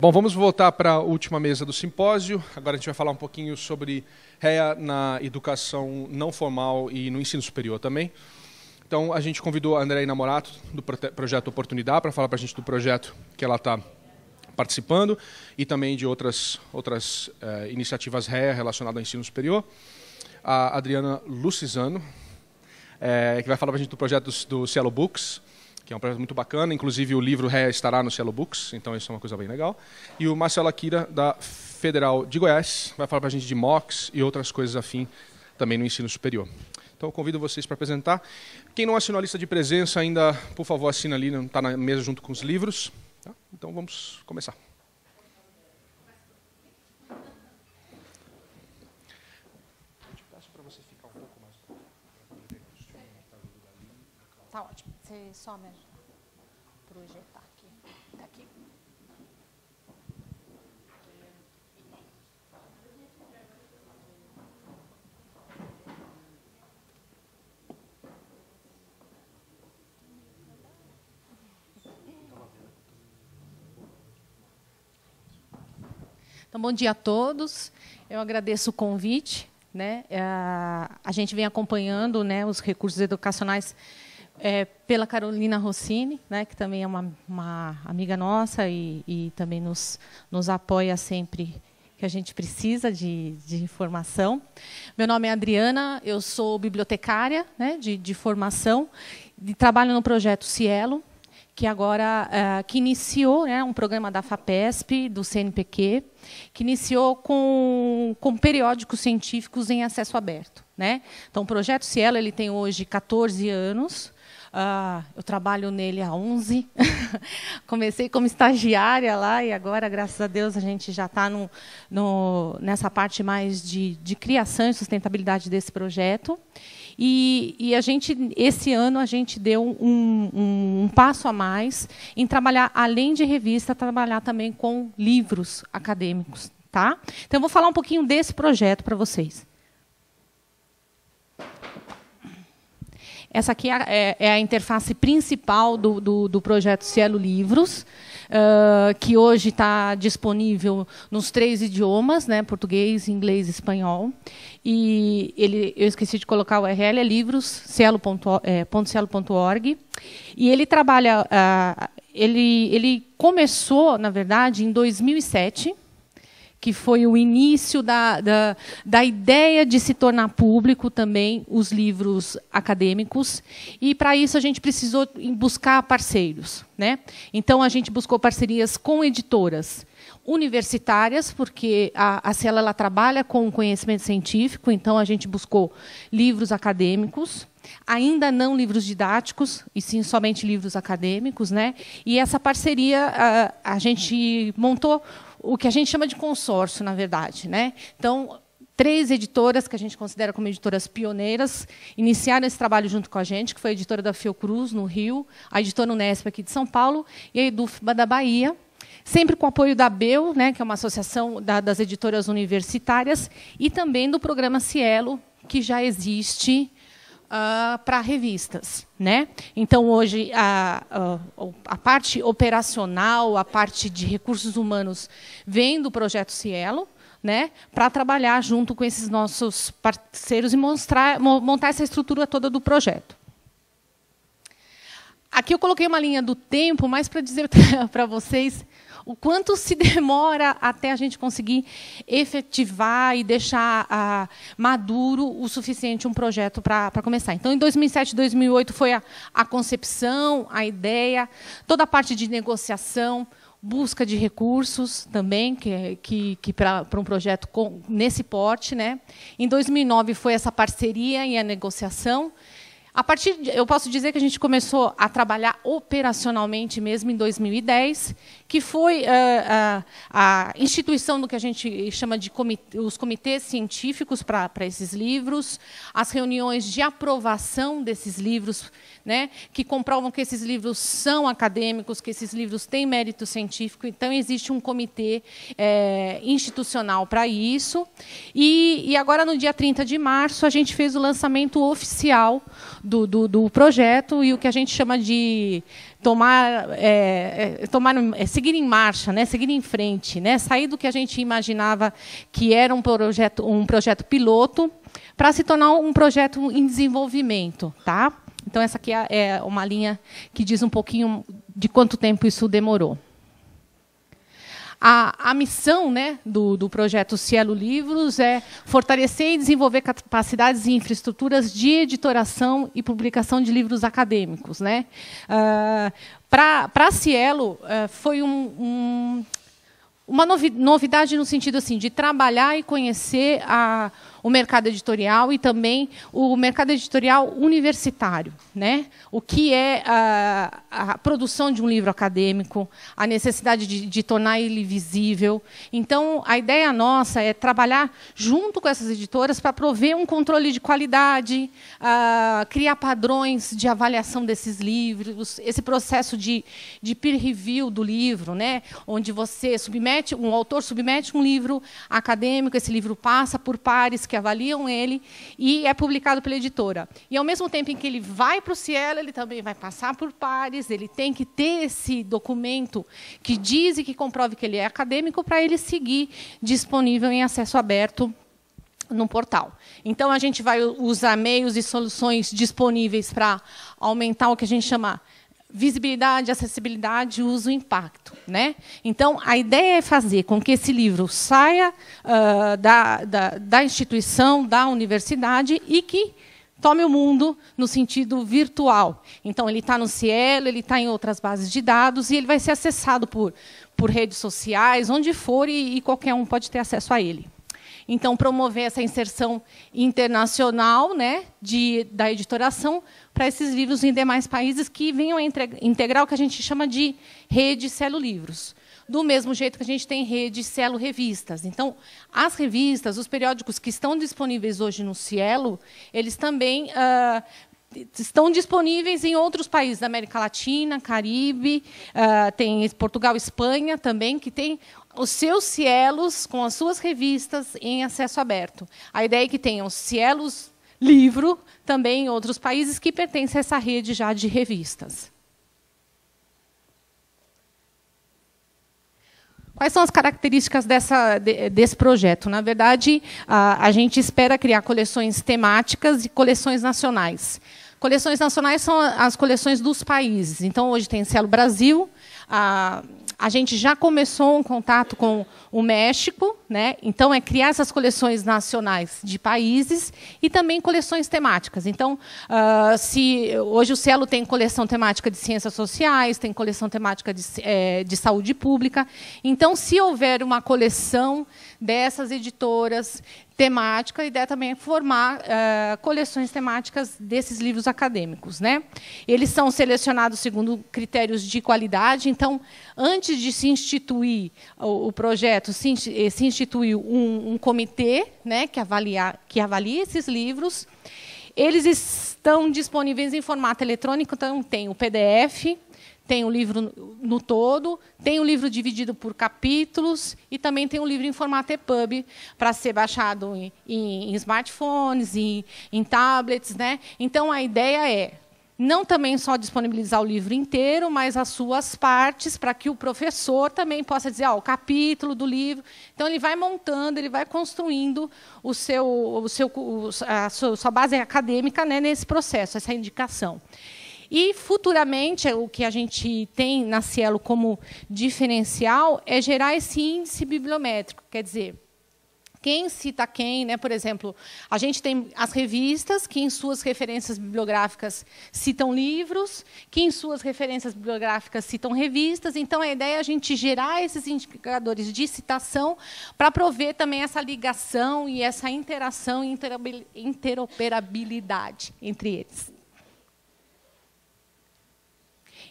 Bom, vamos voltar para a última mesa do simpósio. Agora a gente vai falar um pouquinho sobre REA na educação não formal e no ensino superior também. Então, a gente convidou a Andréa Inamorato, do projeto Oportunidade, para falar para a gente do projeto que ela está participando e também de outras iniciativas REA relacionadas ao ensino superior. A Adriana Lucizano, que vai falar para a gente do projeto do Cielo Books, que é um projeto muito bacana, inclusive o livro REA estará no Cielo Books, então isso é uma coisa bem legal. E o Marcelo Akira, da Federal de Goiás, vai falar para a gente de MOOCs e outras coisas afim também no ensino superior. Então eu convido vocês para apresentar. Quem não assinou a lista de presença ainda, por favor, assina ali, está na mesa junto com os livros. Tá? Então vamos começar. Tá ótimo. Você só me projetar aqui. Tá aqui. Então, bom dia a todos. Eu agradeço o convite, né? A gente vem acompanhando, né, os recursos educacionais pela Carolina Rossini, né, que também é uma amiga nossa e também nos apoia sempre que a gente precisa de informação. Meu nome é Adriana, eu sou bibliotecária, né, de formação, trabalho no projeto Cielo, que agora que iniciou, né, um programa da FAPESP, do CNPq, que iniciou com periódicos científicos em acesso aberto, né? Então, o projeto Cielo ele tem hoje 14 anos. Eu trabalho nele há 11. Comecei como estagiária lá e agora, graças a Deus, a gente já está nessa parte mais de criação e sustentabilidade desse projeto. E a gente, esse ano, a gente deu um passo a mais em trabalhar, além de revista, trabalhar também com livros acadêmicos. Tá? Então, eu vou falar um pouquinho desse projeto para vocês. Essa aqui é a interface principal do projeto Cielo Livros, que hoje está disponível nos 3 idiomas, né, português, inglês e espanhol. E eu esqueci de colocar o URL, é livros.cielo.org. E ele trabalha, ele começou, na verdade, em 2007, que foi o início da ideia de se tornar público também os livros acadêmicos. E, para isso, a gente precisou buscar parceiros, né? Então, a gente buscou parcerias com editoras universitárias, porque a Cielo ela trabalha com conhecimento científico, então a gente buscou livros acadêmicos, ainda não livros didáticos, e sim somente livros acadêmicos, né? E essa parceria a gente montou o que a gente chama de consórcio, na verdade, né? Então, 3 editoras que a gente considera como editoras pioneiras iniciaram esse trabalho junto com a gente, que foi a editora da Fiocruz, no Rio, a editora Unesp, aqui de São Paulo, e a Edufba, da Bahia, sempre com o apoio da ABEU, né, que é uma associação das editoras universitárias, e também do programa Cielo, que já existe para revistas, né? Então, hoje, a parte operacional, a parte de recursos humanos vem do projeto Cielo, né, para trabalhar junto com esses nossos parceiros e montar essa estrutura toda do projeto. Aqui eu coloquei uma linha do tempo, mais para dizer para vocês o quanto se demora até a gente conseguir efetivar e deixar maduro o suficiente um projeto para começar. Então, em 2007, 2008, foi a concepção, a ideia, toda a parte de negociação, busca de recursos também, que para um projeto nesse porte, né? Em 2009, foi essa parceria e a negociação. Eu posso dizer que a gente começou a trabalhar operacionalmente mesmo em 2010, que foi a instituição do que a gente chama de os comitês científicos para esses livros, as reuniões de aprovação desses livros, né, que comprovam que esses livros são acadêmicos, que esses livros têm mérito científico. Então, existe um comitê institucional para isso. E agora, no dia 30 de março, a gente fez o lançamento oficial do projeto e o que a gente chama de seguir em marcha, né? Seguir em frente, né? Sair do que a gente imaginava que era um projeto piloto para se tornar um projeto em desenvolvimento. Tá? Então, essa aqui é uma linha que diz um pouquinho de quanto tempo isso demorou. A missão, né, do projeto Cielo Livros é fortalecer e desenvolver capacidades e infraestruturas de editoração e publicação de livros acadêmicos. Né? Para a Cielo, foi uma novidade no sentido assim, de trabalhar e conhecer o mercado editorial e também o mercado editorial universitário, né? O que é a produção de um livro acadêmico, a necessidade de tornar ele visível. Então, a ideia nossa é trabalhar junto com essas editoras para prover um controle de qualidade, criar padrões de avaliação desses livros, esse processo de peer review do livro, né? Onde um autor submete um livro acadêmico, esse livro passa por pares que avaliam ele e é publicado pela editora. E, ao mesmo tempo em que ele vai para o Cielo, ele também vai passar por pares, ele tem que ter esse documento que diz e que comprove que ele é acadêmico para ele seguir disponível em acesso aberto no portal. Então, a gente vai usar meios e soluções disponíveis para aumentar o que a gente chama visibilidade, acessibilidade, uso e impacto. Né? Então, a ideia é fazer com que esse livro saia da instituição, da universidade, e que tome o mundo no sentido virtual. Então, ele está no Cielo, ele está em outras bases de dados, e ele vai ser acessado por redes sociais, onde for, e qualquer um pode ter acesso a ele. Então, promover essa inserção internacional, né, da editoração para esses livros em demais países que venham a integrar o que a gente chama de rede Cielo Livros. Do mesmo jeito que a gente tem rede Cielo Revistas. Então, as revistas, os periódicos que estão disponíveis hoje no Cielo, eles também estão disponíveis em outros países da América Latina, Caribe, tem Portugal, Espanha também, que tem os seus cielos com as suas revistas em acesso aberto. A ideia é que tenham cielos livro também em outros países que pertencem a essa rede já de revistas. Quais são as características desse projeto? Na verdade, a gente espera criar coleções temáticas e coleções nacionais. Coleções nacionais são as coleções dos países. Então, hoje tem Cielo Brasil. A gente já começou um contato com o México, né? Então, é criar essas coleções nacionais de países e também coleções temáticas. Então, hoje o Cielo tem coleção temática de ciências sociais, tem coleção temática de saúde pública. Então, se houver uma coleção dessas editoras temática, a ideia também é formar coleções temáticas desses livros acadêmicos. Né? Eles são selecionados segundo critérios de qualidade. Então, antes de se instituir o projeto, se instituiu um comitê, né, que avalia esses livros. Eles estão disponíveis em formato eletrônico, então tem o PDF, tem o livro no todo, tem o livro dividido por capítulos e também tem o livro em formato EPUB para ser baixado em smartphones, em tablets. Né? Então, a ideia é não também só disponibilizar o livro inteiro, mas as suas partes, para que o professor também possa dizer o capítulo do livro. Então, ele vai montando, ele vai construindo a sua base acadêmica, né, nesse processo, essa indicação. E, futuramente, o que a gente tem na Cielo como diferencial é gerar esse índice bibliométrico. Quer dizer, quem cita quem, né? Por exemplo, a gente tem as revistas que, em suas referências bibliográficas, citam livros, que, em suas referências bibliográficas, citam revistas. Então, a ideia é a gente gerar esses indicadores de citação para prover também essa ligação e essa interação e interoperabilidade entre eles.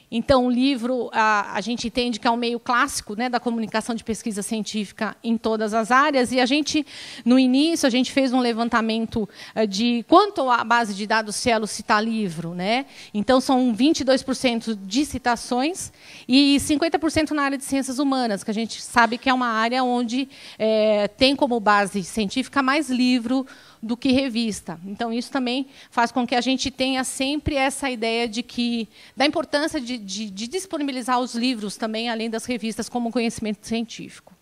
Então, o livro, a gente entende que é um meio clássico, né, da comunicação de pesquisa científica em todas as áreas. E a gente, no início, a gente fez um levantamento de quanto a base de dados Cielo cita livro. Né? Então, são 22% de citações e 50% na área de ciências humanas, que a gente sabe que é uma área onde tem como base científica mais livro do que revista. Então, isso também faz com que a gente tenha sempre essa ideia da importância de disponibilizar os livros também, além das revistas, como conhecimento científico.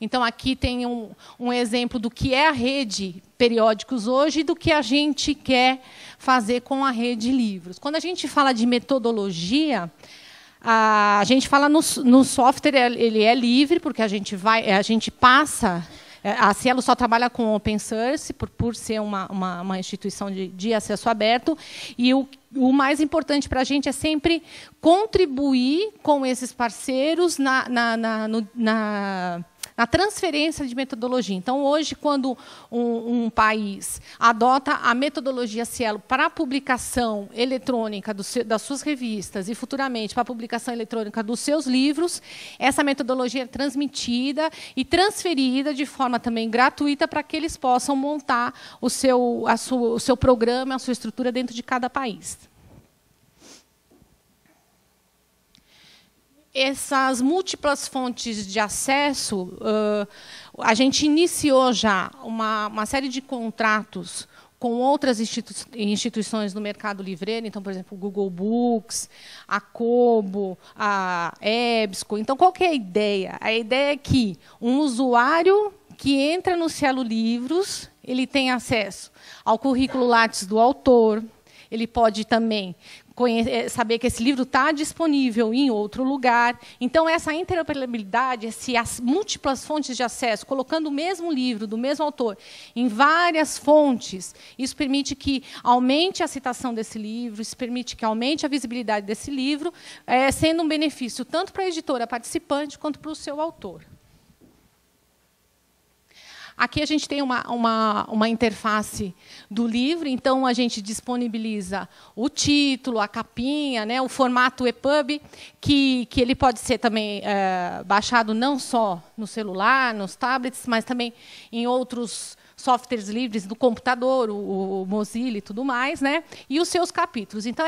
Então, aqui tem um exemplo do que é a rede Periódicos hoje e do que a gente quer fazer com a rede Livros. Quando a gente fala de metodologia, a gente fala no software, ele é livre, porque a gente passa... A Cielo só trabalha com open source, por ser uma instituição de acesso aberto, e o mais importante para a gente é sempre contribuir com esses parceiros na transferência de metodologia. Então, hoje, quando um país adota a metodologia Cielo para a publicação eletrônica das suas revistas e, futuramente, para a publicação eletrônica dos seus livros, essa metodologia é transmitida e transferida de forma também gratuita para que eles possam montar o seu programa, a sua estrutura dentro de cada país. Essas múltiplas fontes de acesso, a gente iniciou já uma série de contratos com outras instituições no mercado livreiro, então, por exemplo, o Google Books, a Kobo, a EBSCO. Então, qual que é a ideia? A ideia é que um usuário que entra no Cielo Livros, ele tem acesso ao currículo Lattes do autor, ele pode também saber que esse livro está disponível em outro lugar. Então, essa interoperabilidade, essas múltiplas fontes de acesso, colocando o mesmo livro, do mesmo autor, em várias fontes, isso permite que aumente a citação desse livro, isso permite que aumente a visibilidade desse livro, sendo um benefício tanto para a editora participante quanto para o seu autor. Aqui a gente tem uma interface do livro, então a gente disponibiliza o título, a capinha, né, o formato EPUB, que ele pode ser também baixado não só no celular, nos tablets, mas também em outros softwares livres do computador, o Mozilla e tudo mais, né, e os seus capítulos. Então,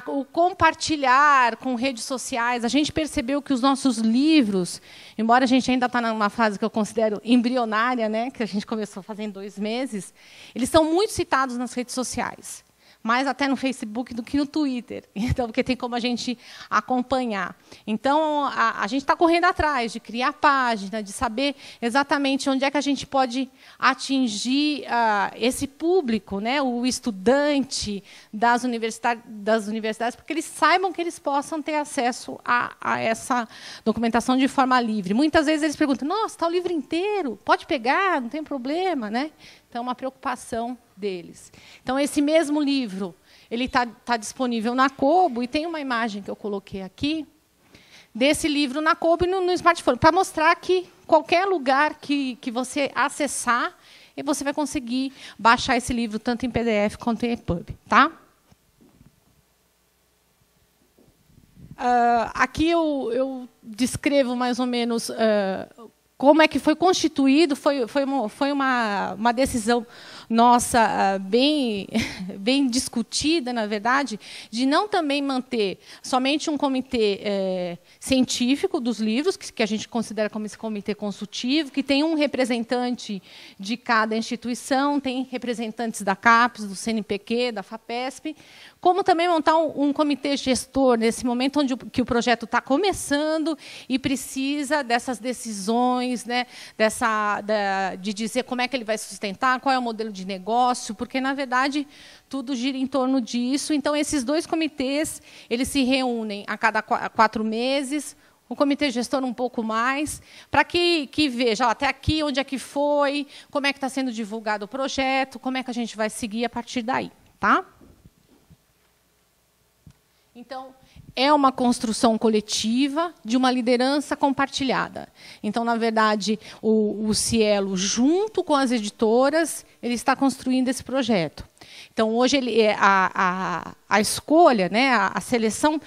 o compartilhar com redes sociais, a gente percebeu que os nossos livros, embora a gente ainda está numa fase que eu considero embrionária, né, que a gente começou fazendo 2 meses, eles são muito citados nas redes sociais, mais até no Facebook do que no Twitter, então, porque tem como a gente acompanhar. Então, a gente está correndo atrás de criar página, de saber exatamente onde é que a gente pode atingir esse público, né, o estudante das universidades, porque eles saibam que eles possam ter acesso a essa documentação de forma livre. Muitas vezes eles perguntam, nossa, está o livro inteiro, pode pegar, não tem problema, né? Então, é uma preocupação deles. Então, esse mesmo livro ele está disponível na Kobo, e tem uma imagem que eu coloquei aqui, desse livro na Kobo e no smartphone, para mostrar que qualquer lugar que você acessar, você vai conseguir baixar esse livro, tanto em PDF quanto em EPUB. Tá? Aqui eu descrevo mais ou menos como é que foi constituído. Foi uma decisão nossa bem discutida, na verdade, de não também manter somente um comitê científico dos livros, que a gente considera como esse comitê consultivo, que tem um representante de cada instituição, tem representantes da CAPES, do CNPq, da FAPESP, como também montar um comitê gestor nesse momento que o projeto está começando e precisa dessas decisões, né, de dizer como é que ele vai sustentar, qual é o modelo de negócio, porque, na verdade, tudo gira em torno disso. Então, esses 2 comitês eles se reúnem a cada 4 meses, o comitê gestor um pouco mais, para que veja até aqui onde é que foi, como é que está sendo divulgado o projeto, como é que a gente vai seguir a partir daí. Tá? Então, é uma construção coletiva de uma liderança compartilhada. Então, na verdade, o Cielo, junto com as editoras, ele está construindo esse projeto. Então, hoje a escolha, né, a seleção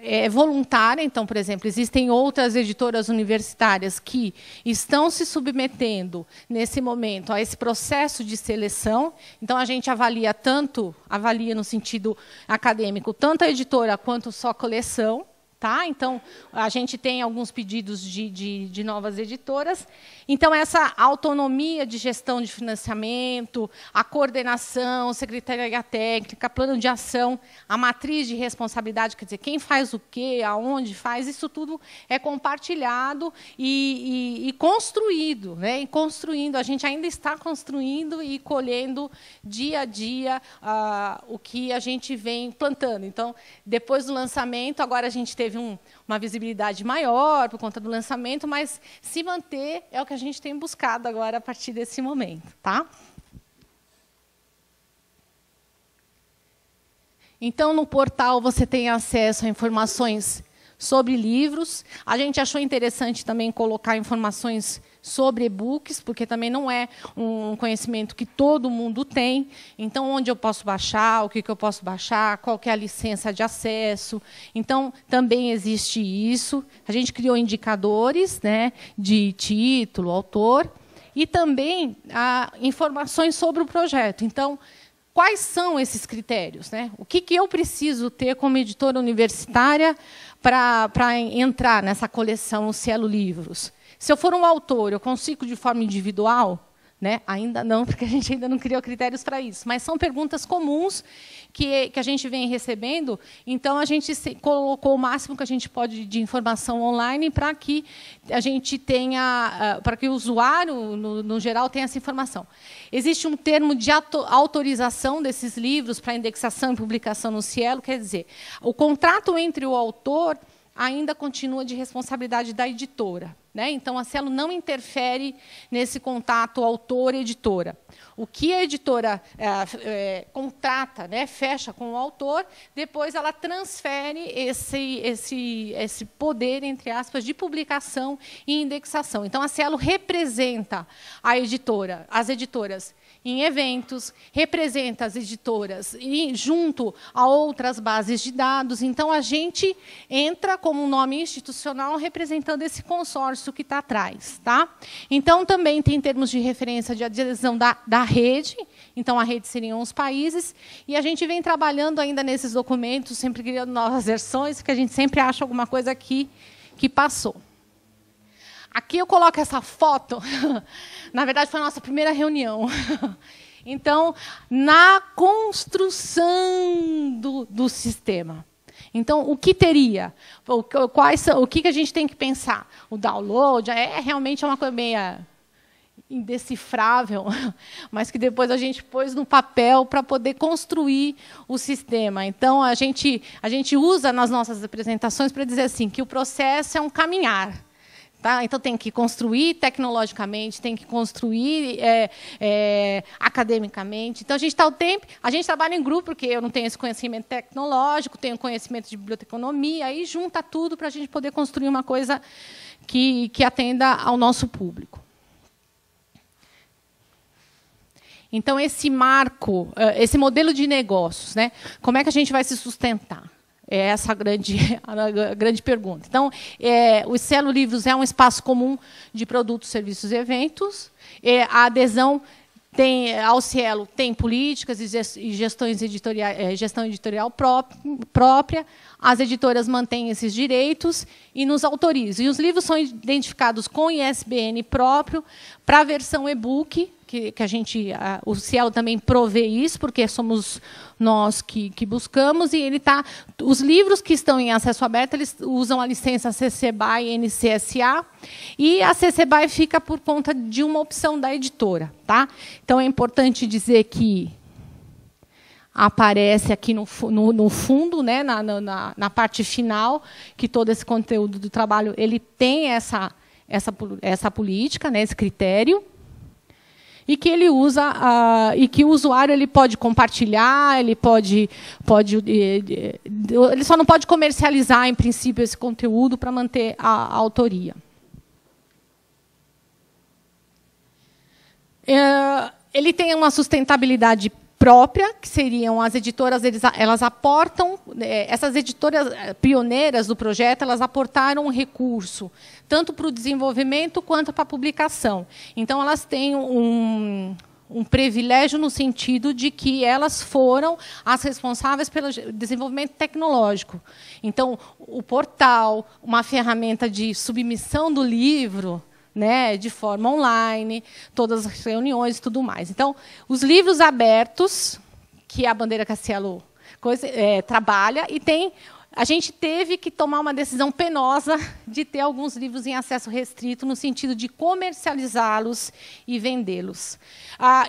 é voluntária. Então, por exemplo, existem outras editoras universitárias que estão se submetendo, nesse momento, a esse processo de seleção. Então, a gente avalia no sentido acadêmico, tanto a editora quanto só a coleção. Tá? Então, a gente tem alguns pedidos de novas editoras. Então, essa autonomia de gestão de financiamento, a coordenação, secretaria técnica, plano de ação, a matriz de responsabilidade, quer dizer, quem faz o quê, aonde faz, isso tudo é compartilhado e construído. Né? E construindo, a gente ainda está construindo e colhendo dia a dia o que a gente vem plantando. Então, depois do lançamento, agora a gente teve uma visibilidade maior por conta do lançamento, mas se manter é o que a gente tem buscado agora a partir desse momento. Tá? Então, no portal você tem acesso a informações sobre livros. A gente achou interessante também colocar informações sobre e-books, porque também não é um conhecimento que todo mundo tem. Então, onde eu posso baixar, o que eu posso baixar, qual que é a licença de acesso. Então, também existe isso. A gente criou indicadores, né, de título, autor, e também informações sobre o projeto. Então, quais são esses critérios? Né? O que eu preciso ter como editora universitária para entrar nessa coleção Cielo Livros? Se eu for um autor, eu consigo de forma individual? Né? Ainda não, porque a gente ainda não criou critérios para isso. Mas são perguntas comuns que a gente vem recebendo. Então, a gente colocou o máximo que a gente pode de informação online para que a gente tenha, para que o usuário, no geral, tenha essa informação. Existe um termo de autorização desses livros para indexação e publicação no Cielo, quer dizer, o contrato entre o autor ainda continua de responsabilidade da editora. Né? Então, a Cielo não interfere nesse contato autor-editora. O que a editora contrata, né, fecha com o autor, depois ela transfere esse poder, entre aspas, de publicação e indexação. Então, a Cielo representa a editora, as editoras em eventos, representa as editoras junto a outras bases de dados. Então, a gente entra como um nome institucional representando esse consórcio que está atrás. Tá? Então, também tem termos de referência de adesão da rede. Então, a rede seriam os países. E a gente vem trabalhando ainda nesses documentos, sempre criando novas versões, porque a gente sempre acha alguma coisa aqui que passou. Aqui eu coloco essa foto. Na verdade, foi a nossa primeira reunião. Então, na construção do sistema. Então, o que teria? O que a gente tem que pensar? O download realmente é uma coisa meio indecifrável, mas que depois a gente pôs no papel para poder construir o sistema. Então, a gente usa nas nossas apresentações para dizer assim, que o processo é um caminhar. Tá? Então, tem que construir tecnologicamente, tem que construir academicamente. Então, a gente está o tempo, a gente trabalha em grupo, porque eu não tenho esse conhecimento tecnológico, tenho conhecimento de biblioteconomia, aí junta tudo para a gente poder construir uma coisa que atenda ao nosso público. Então, esse marco, esse modelo de negócios, né? Como é que a gente vai se sustentar? É essa a grande pergunta. Então, o Cielo Livros é um espaço comum de produtos, serviços e eventos. A adesão ao Cielo tem políticas e gestão editorial própria. As editoras mantêm esses direitos e nos autorizam. E os livros são identificados com ISBN próprio para a versão e-book, que o Cielo também provê isso, porque somos nós que buscamos, e os livros que estão em acesso aberto, eles usam a licença CC BY e NCSA, e a CC BY fica por conta de uma opção da editora. Tá? Então, é importante dizer que aparece aqui no fundo, né, na parte final, que todo esse conteúdo do trabalho ele tem essa política, né, esse critério, e que ele usa e que o usuário ele pode compartilhar, ele só não pode comercializar em princípio esse conteúdo para manter a autoria. Ele tem uma sustentabilidade própria, que seriam as editoras, elas aportam, essas editoras pioneiras do projeto, elas aportaram um recurso, tanto para o desenvolvimento quanto para a publicação. Então, elas têm um privilégio no sentido de que elas foram as responsáveis pelo desenvolvimento tecnológico. Então, o portal, uma ferramenta de submissão do livro, né, de forma online, todas as reuniões e tudo mais. Então, os livros abertos, que a bandeira que a Cielo trabalha, e a gente teve que tomar uma decisão penosa de ter alguns livros em acesso restrito, no sentido de comercializá-los e vendê-los.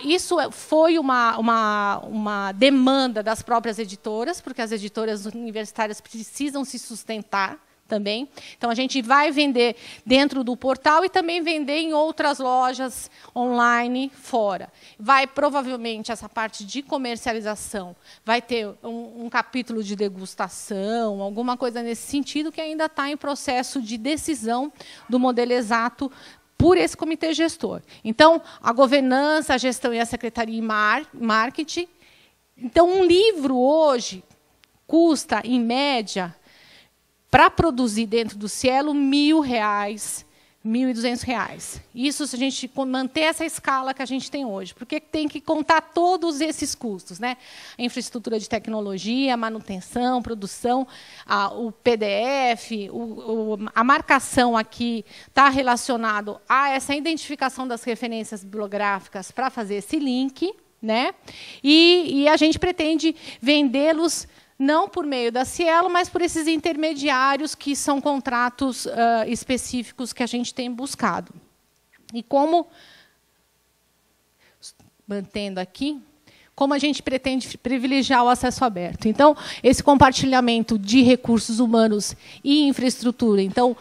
Isso foi uma demanda das próprias editoras, porque as editoras universitárias precisam se sustentar também. Então, a gente vai vender dentro do portal e também vender em outras lojas online fora. Vai, provavelmente, essa parte de comercialização, vai ter um capítulo de degustação, alguma coisa nesse sentido, que ainda está em processo de decisão do modelo exato por esse comitê gestor. Então, a governança, a gestão e a secretaria e marketing. Então, um livro hoje custa, em média, para produzir dentro do Cielo, R$ 1.200. Isso se a gente manter essa escala que a gente tem hoje, porque tem que contar todos esses custos, né? A infraestrutura de tecnologia, a manutenção, produção, o PDF, a marcação aqui está relacionado a essa identificação das referências bibliográficas para fazer esse link, né? E a gente pretende vendê-los não por meio da Cielo, mas por esses intermediários, que são contratos específicos que a gente tem buscado. E como, mantendo aqui, como a gente pretende privilegiar o acesso aberto. Então, esse compartilhamento de recursos humanos e infraestrutura. Então,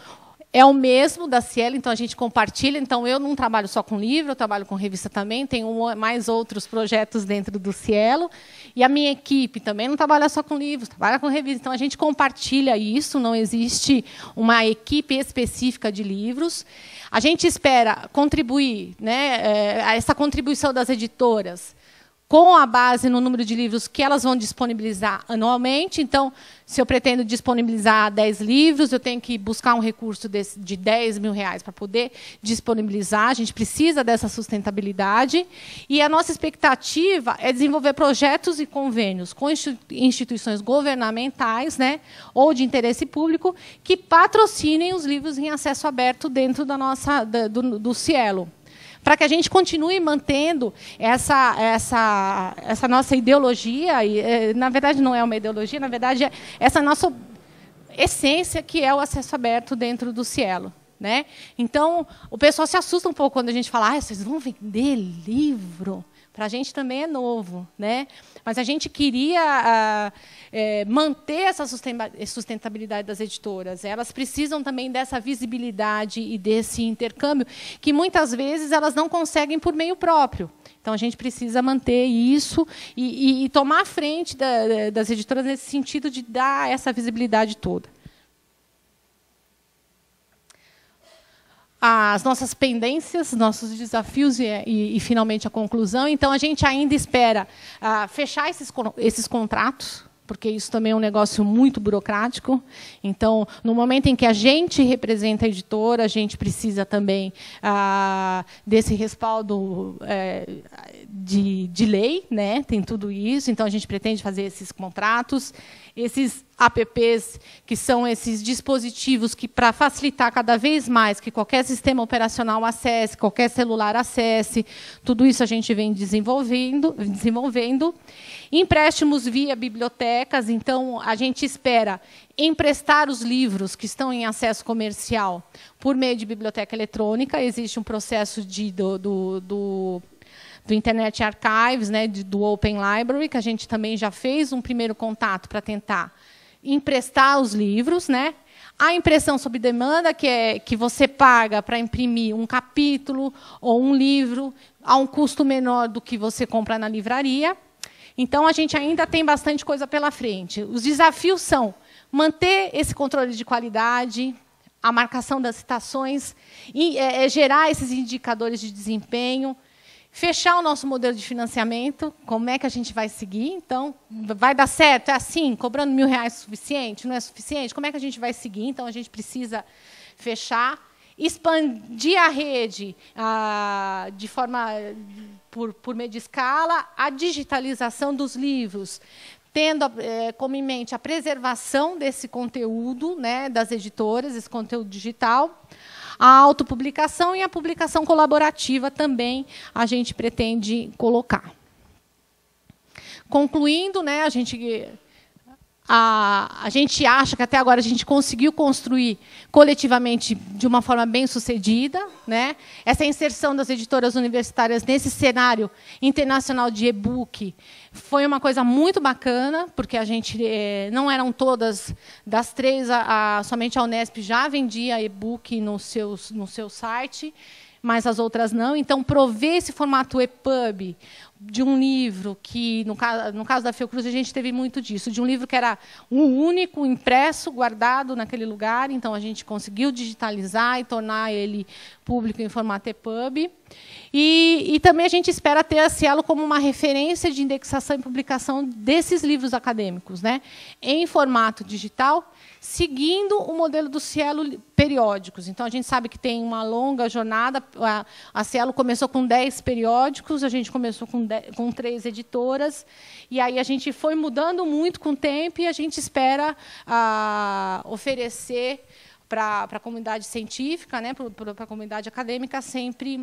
é o mesmo da Cielo, então a gente compartilha. Então, eu não trabalho só com livro, eu trabalho com revista também, tenho mais outros projetos dentro do Cielo. E a minha equipe também não trabalha só com livros, trabalha com revista. Então, a gente compartilha isso, não existe uma equipe específica de livros. A gente espera contribuir, né, essa contribuição das editoras, com a base no número de livros que elas vão disponibilizar anualmente. Então, se eu pretendo disponibilizar 10 livros, eu tenho que buscar um recurso de R$ 10 mil para poder disponibilizar. A gente precisa dessa sustentabilidade. E a nossa expectativa é desenvolver projetos e convênios com instituições governamentais, né, ou de interesse público, que patrocinem os livros em acesso aberto dentro do Cielo, para que a gente continue mantendo essa nossa ideologia, e, na verdade, não é uma ideologia, na verdade, é essa nossa essência, que é o acesso aberto dentro do Cielo, né? Então, o pessoal se assusta um pouco quando a gente fala: vocês vão vender livro? Para a gente também é novo, né? Mas a gente queria manter essa sustentabilidade das editoras. Elas precisam também dessa visibilidade e desse intercâmbio, que muitas vezes elas não conseguem por meio próprio. Então, a gente precisa manter isso e tomar a frente das editoras nesse sentido de dar essa visibilidade toda. As nossas pendências, nossos desafios e finalmente, a conclusão. Então, a gente ainda espera fechar esses contratos, porque isso também é um negócio muito burocrático. Então, no momento em que a gente representa a editora, a gente precisa também desse respaldo de lei, né? Tem tudo isso. Então, a gente pretende fazer esses contratos. Esses apps, que são esses dispositivos que, para facilitar cada vez mais que qualquer sistema operacional acesse, qualquer celular acesse, tudo isso a gente vem desenvolvendo. Empréstimos via bibliotecas. Então, a gente espera emprestar os livros que estão em acesso comercial por meio de biblioteca eletrônica. Existe um processo do Internet Archives, né, do Open Library, que a gente também já fez um primeiro contato para tentar emprestar os livros, né? A impressão sob demanda, que você paga para imprimir um capítulo ou um livro a um custo menor do que você compra na livraria. Então, a gente ainda tem bastante coisa pela frente. Os desafios são manter esse controle de qualidade, a marcação das citações, e gerar esses indicadores de desempenho, fechar o nosso modelo de financiamento. Como é que a gente vai seguir? Então, vai dar certo? É assim? Cobrando R$ 1.000 é suficiente? Não é suficiente? Como é que a gente vai seguir? Então, a gente precisa fechar. expandir a rede de forma por meio de escala, a digitalização dos livros, tendo como em mente a preservação desse conteúdo, né, das editoras, esse conteúdo digital, a autopublicação e a publicação colaborativa também a gente pretende colocar. Concluindo, né, a gente acha que até agora a gente conseguiu construir coletivamente de uma forma bem sucedida, né? Essa inserção das editoras universitárias nesse cenário internacional de e-book foi uma coisa muito bacana, porque a gente não eram todas das três, somente a Unesp já vendia e-book no seu site, mas as outras não. Então, prover esse formato EPUB de um livro que, no caso da Fiocruz, a gente teve muito disso, de um livro que era um único, impresso, guardado naquele lugar, então a gente conseguiu digitalizar e tornar ele público em formato EPUB. E também a gente espera ter a Cielo como uma referência de indexação e publicação desses livros acadêmicos, né, em formato digital, seguindo o modelo do Cielo periódicos. Então, a gente sabe que tem uma longa jornada. A Cielo começou com 10 periódicos, a gente começou com 3 editoras, e aí a gente foi mudando muito com o tempo, e a gente espera oferecer para a comunidade científica, né, para a comunidade acadêmica, sempre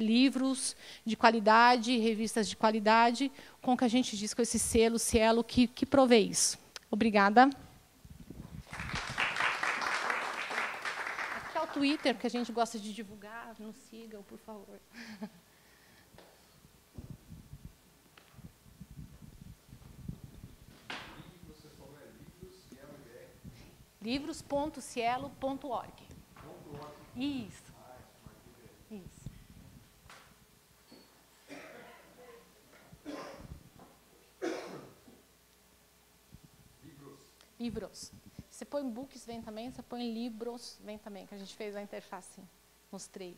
livros de qualidade, revistas de qualidade, com o que a gente diz, com esse selo Cielo que provê isso. Obrigada. Aqui é o Twitter, que a gente gosta de divulgar. Nos sigam, por favor. livros.cielo.org. Isso. Isso. Livros. Você põe books, vem também. Você põe livros, vem também, que a gente fez a interface nos 3.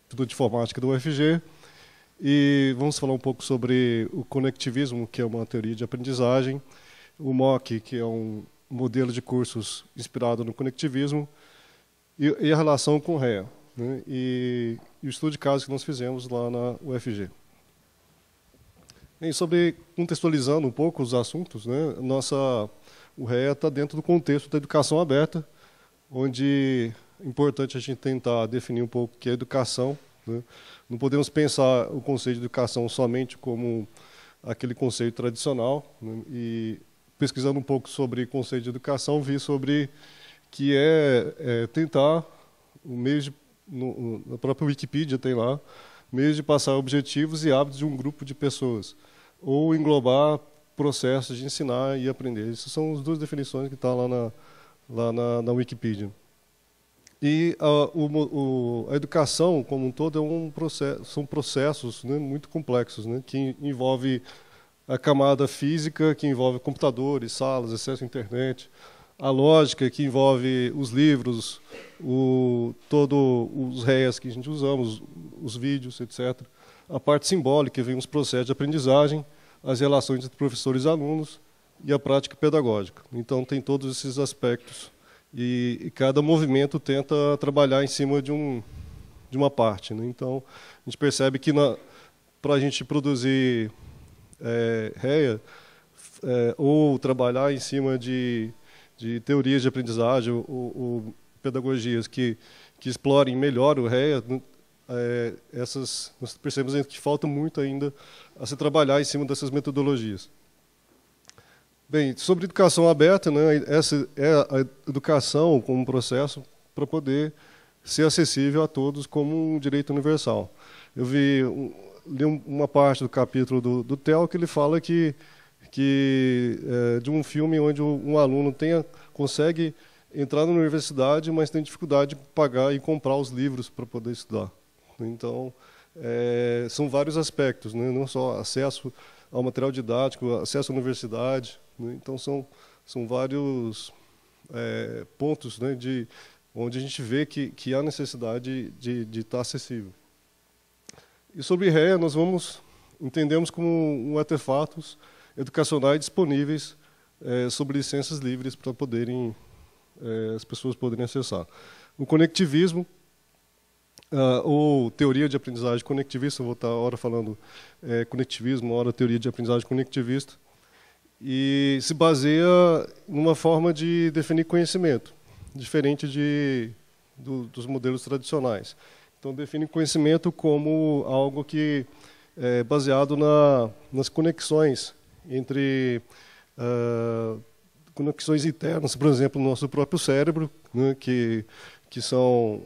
Instituto de Informática do UFG, e vamos falar um pouco sobre o conectivismo, que é uma teoria de aprendizagem, o MOOC, que é um modelo de cursos inspirado no conectivismo, e a relação com o REA, né, e o estudo de caso que nós fizemos lá na UFG. E contextualizando um pouco os assuntos, né, o REA está dentro do contexto da educação aberta, onde é importante a gente tentar definir um pouco o que é educação, né? Não podemos pensar o conceito de educação somente como aquele conceito tradicional, né? E pesquisando um pouco sobre o conceito de educação, vi sobre que tentar, na própria Wikipedia tem lá, meios de passar objetivos e hábitos de um grupo de pessoas, ou englobar processos de ensinar e aprender. Essas são as duas definições que estão lá na Wikipedia. E a educação, como um todo, são processos, né, muito complexos, né, que envolve a camada física, que envolve computadores, salas, acesso à internet, a lógica, que envolve os livros, todos os REAs que a gente usamos, os vídeos, etc. A parte simbólica, que vem os processos de aprendizagem, as relações entre professores e alunos e a prática pedagógica. Então, tem todos esses aspectos. E cada movimento tenta trabalhar em cima de uma parte, né? Então, a gente percebe que para a gente produzir REA, ou trabalhar em cima de teorias de aprendizagem ou pedagogias que explorem melhor o REA, nós percebemos que falta muito ainda a se trabalhar em cima dessas metodologias. Bem, sobre educação aberta, né, essa é a educação como um processo para poder ser acessível a todos como um direito universal. Eu li uma parte do capítulo do Theo que ele fala de um filme onde um aluno consegue entrar na universidade, mas tem dificuldade de pagar e comprar os livros para poder estudar. Então, são vários aspectos, né, não só acesso ao material didático, acesso à universidade, né? Então, são vários pontos, né, onde a gente vê que há necessidade de estar acessível. E sobre REA, nós entendemos como um artefatos educacionais disponíveis sob licenças livres para as pessoas poderem acessar. O conectivismo, ou teoria de aprendizagem conectivista, vou estar hora falando conectivismo, hora teoria de aprendizagem conectivista, e se baseia numa forma de definir conhecimento, diferente dos modelos tradicionais. Então, define conhecimento como algo que é baseado nas conexões entre conexões internas, por exemplo, no nosso próprio cérebro, né, que são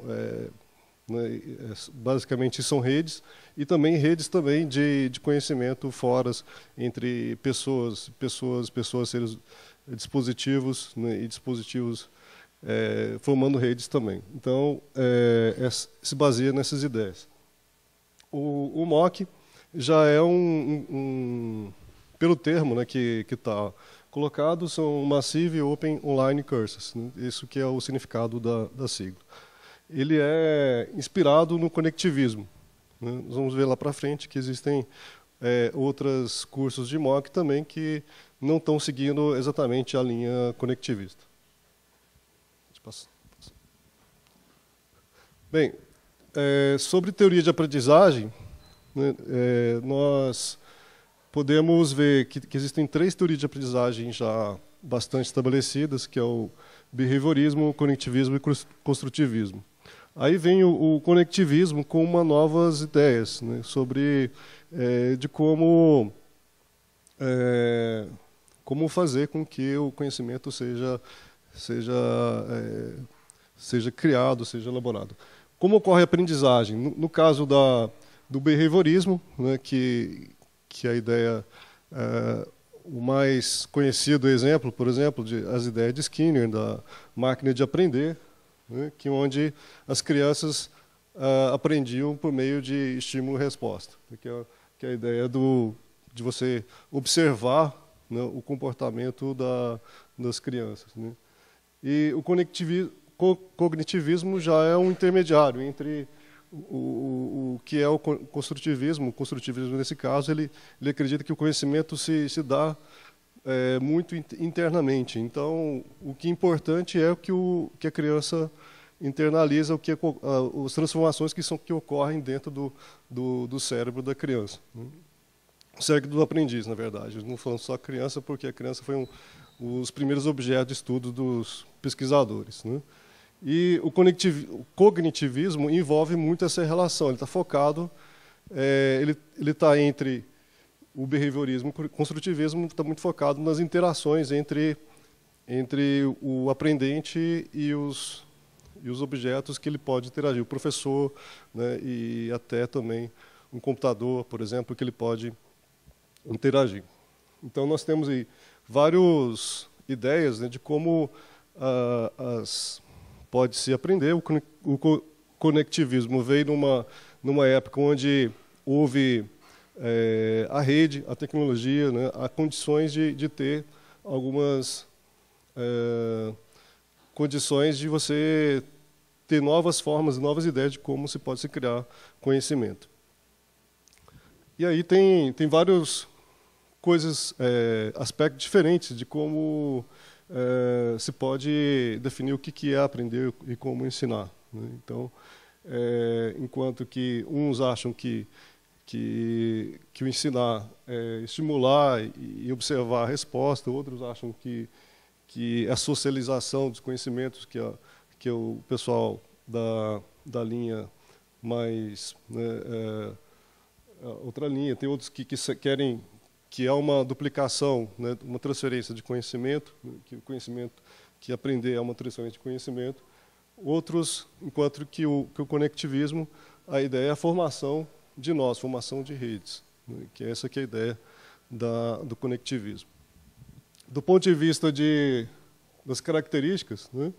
basicamente são redes, e também redes também de conhecimento fora entre pessoas, seres, dispositivos, né, e dispositivos formando redes também. Então, se baseia nessas ideias. O MOOC já é pelo termo, né, que está colocado, são Massive Open Online Courses, né, isso que é o significado da sigla. Ele é inspirado no conectivismo, né. Nós vamos ver lá para frente que existem outros cursos de MOOC também que não estão seguindo exatamente a linha conectivista. Bem, sobre teoria de aprendizagem, né, nós podemos ver que existem 3 teorias de aprendizagem já bastante estabelecidas, que é o behaviorismo, o conectivismo e o construtivismo. Aí vem o conectivismo com novas ideias, né, sobre de como fazer com que o conhecimento seja criado, seja elaborado. Como ocorre a aprendizagem? No caso do behaviorismo, né, que a ideia, o mais conhecido exemplo, por exemplo, as ideias de Skinner, da máquina de aprender, né, onde as crianças aprendiam por meio de estímulo e resposta, que é a ideia de você observar, né, o comportamento das crianças, né. E o cognitivismo já é um intermediário entre o que é o construtivismo. O construtivismo, nesse caso, ele acredita que o conhecimento se dá muito internamente. Então, o que é importante é que a criança internaliza, as transformações que ocorrem dentro do cérebro da criança. O cérebro do aprendiz, na verdade. Não falando só criança, porque a criança foi os primeiros objetos de estudo dos pesquisadores, né? E o cognitivismo envolve muito essa relação. Ele está focado, ele está entre o behaviorismo e o construtivismo, está muito focado nas interações entre o aprendente e os objetos que ele pode interagir. O professor, né, e até também um computador, por exemplo, que ele pode interagir. Então, nós temos aí várias ideias, né, de como pode-se aprender. O conectivismo veio numa época onde houve a rede, a tecnologia, né, há condições de ter algumas condições de você ter novas formas, novas ideias de como se pode se criar conhecimento. E aí tem vários aspectos diferentes de como se pode definir o que é aprender e como ensinar, né? Então, enquanto que uns acham que o ensinar é estimular e observar a resposta, outros acham que a socialização dos conhecimentos, que o pessoal da linha mais, né, outra linha, tem outros que querem que é uma duplicação, né, uma transferência de conhecimento, que o conhecimento, que aprender é uma transferência de conhecimento. Outros, enquanto que o conectivismo, a ideia é a formação de nós, formação de redes, né, que essa que é a ideia do conectivismo. Do ponto de vista das características, né,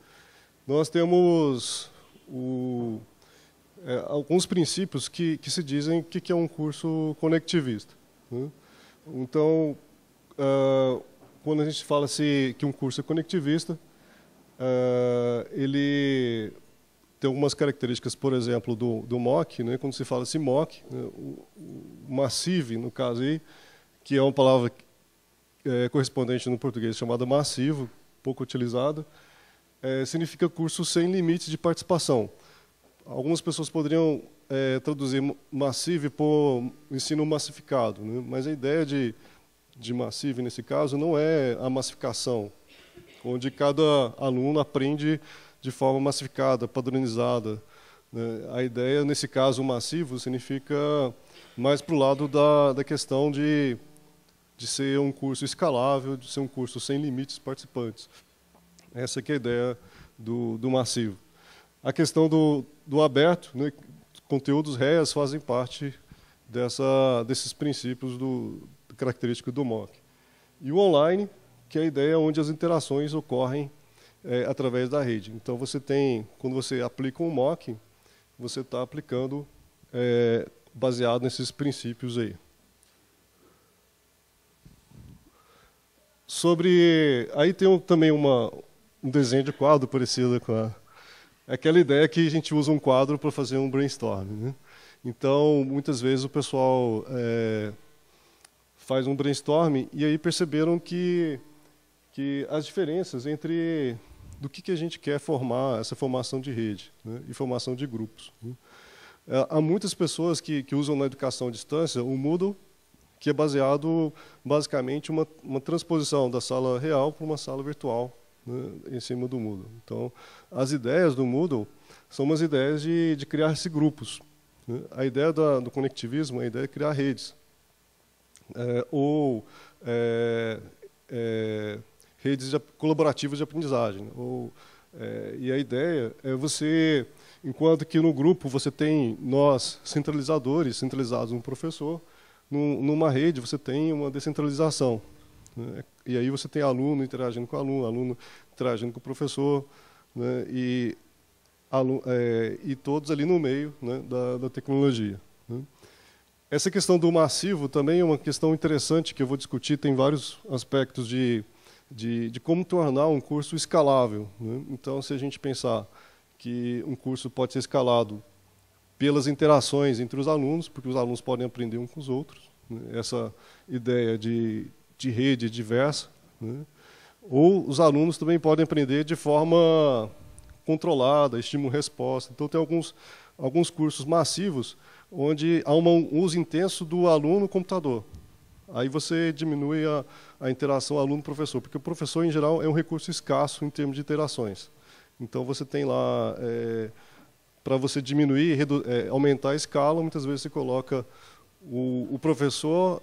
nós temos alguns princípios que se dizem o que é um curso conectivista, né? Então, quando a gente fala que um curso é conectivista, ele tem algumas características, por exemplo, do mock, né? Quando se fala assim mock, né? O massive, no caso aí, que é uma palavra correspondente no português chamada massivo, pouco utilizada, significa curso sem limites de participação. Algumas pessoas poderiam traduzir massive por ensino massificado, né? Mas a ideia de massive, nesse caso, não é a massificação, onde cada aluno aprende de forma massificada, padronizada, né? A ideia, nesse caso, massivo, significa mais para o lado da questão de ser um curso escalável, de ser um curso sem limites participantes. Essa que é a ideia do massivo. A questão do aberto, né? Conteúdos REAs fazem parte desses princípios característico do MOOC. E o online, que é a ideia onde as interações ocorrem através da rede. Então, quando você aplica um MOOC, você está aplicando baseado nesses princípios aí. Aí tem também um desenho de quadro parecido com aquela ideia que a gente usa um quadro para fazer um brainstorm, né? Então, muitas vezes o pessoal faz um brainstorm e aí perceberam que as diferenças entre do que a gente quer formar, essa formação de rede, né, e formação de grupos, né? Há muitas pessoas que usam na educação à distância o Moodle, que é baseado basicamente uma transposição da sala real para uma sala virtual, né, em cima do Moodle. Então, as ideias do Moodle são umas ideias de criar-se grupos, né? A ideia do conectivismo é a ideia de criar redes, redes colaborativas de aprendizagem. E a ideia é você, enquanto que no grupo você tem nós centralizadores, centralizados no professor, numa rede você tem uma descentralização, né? E aí você tem aluno interagindo com aluno interagindo com o professor, né? E todos ali no meio, né, da tecnologia, né? Essa questão do massivo também é uma questão interessante que eu vou discutir, tem vários aspectos de como tornar um curso escalável, né? Então, se a gente pensar que um curso pode ser escalado pelas interações entre os alunos, porque os alunos podem aprender uns com os outros, né? Essa ideia de rede diversa, né? Ou os alunos também podem aprender de forma controlada, estímulo-resposta. Então, tem alguns cursos massivos onde há um uso intenso do aluno no computador. Aí você diminui a interação aluno-professor, porque o professor, em geral, é um recurso escasso em termos de interações. Então, você tem lá, para você diminuir, aumentar a escala, muitas vezes você coloca o professor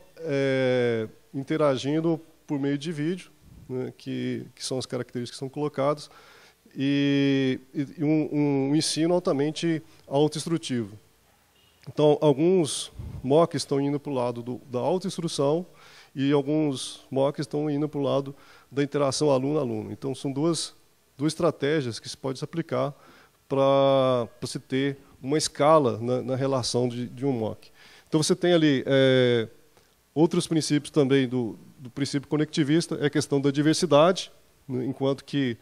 interagindo por meio de vídeo, né, que são as características que são colocadas, e um ensino altamente autoinstrutivo. Então, alguns MOOCs estão indo para o lado da autoinstrução e alguns MOOCs estão indo para o lado da interação aluno-aluno. Então, são duas estratégias que se pode se aplicar para se ter uma escala na relação de um MOOC. Então, você tem ali outros princípios também do princípio conectivista, é a questão da diversidade, né, enquanto que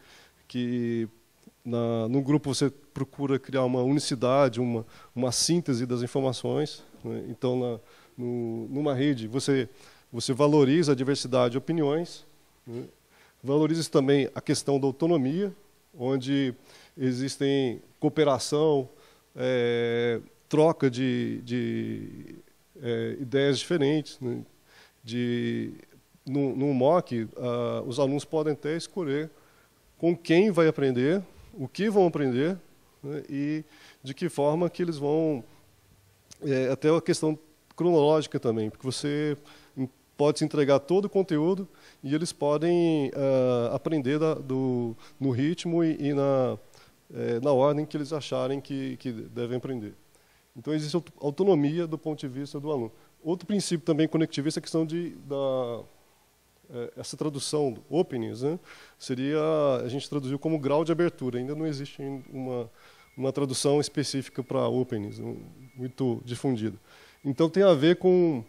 no grupo você procura criar uma unicidade, uma síntese das informações, né? Então, numa rede, você valoriza a diversidade de opiniões, né? Valoriza também a questão da autonomia, onde existem cooperação, troca de ideias diferentes, né? No MOOC, os alunos podem até escolher com quem vai aprender, o que vão aprender, né, e de que forma que eles vão... até a questão cronológica também, porque você pode se entregar todo o conteúdo e eles podem aprender no ritmo e na ordem que eles acharem que devem aprender. Então, existe autonomia do ponto de vista do aluno. Outro princípio também conectivista é a questão essa tradução, openings, né, a gente traduziu como grau de abertura. Ainda não existe uma tradução específica para openings, muito difundida. Então, tem a ver com...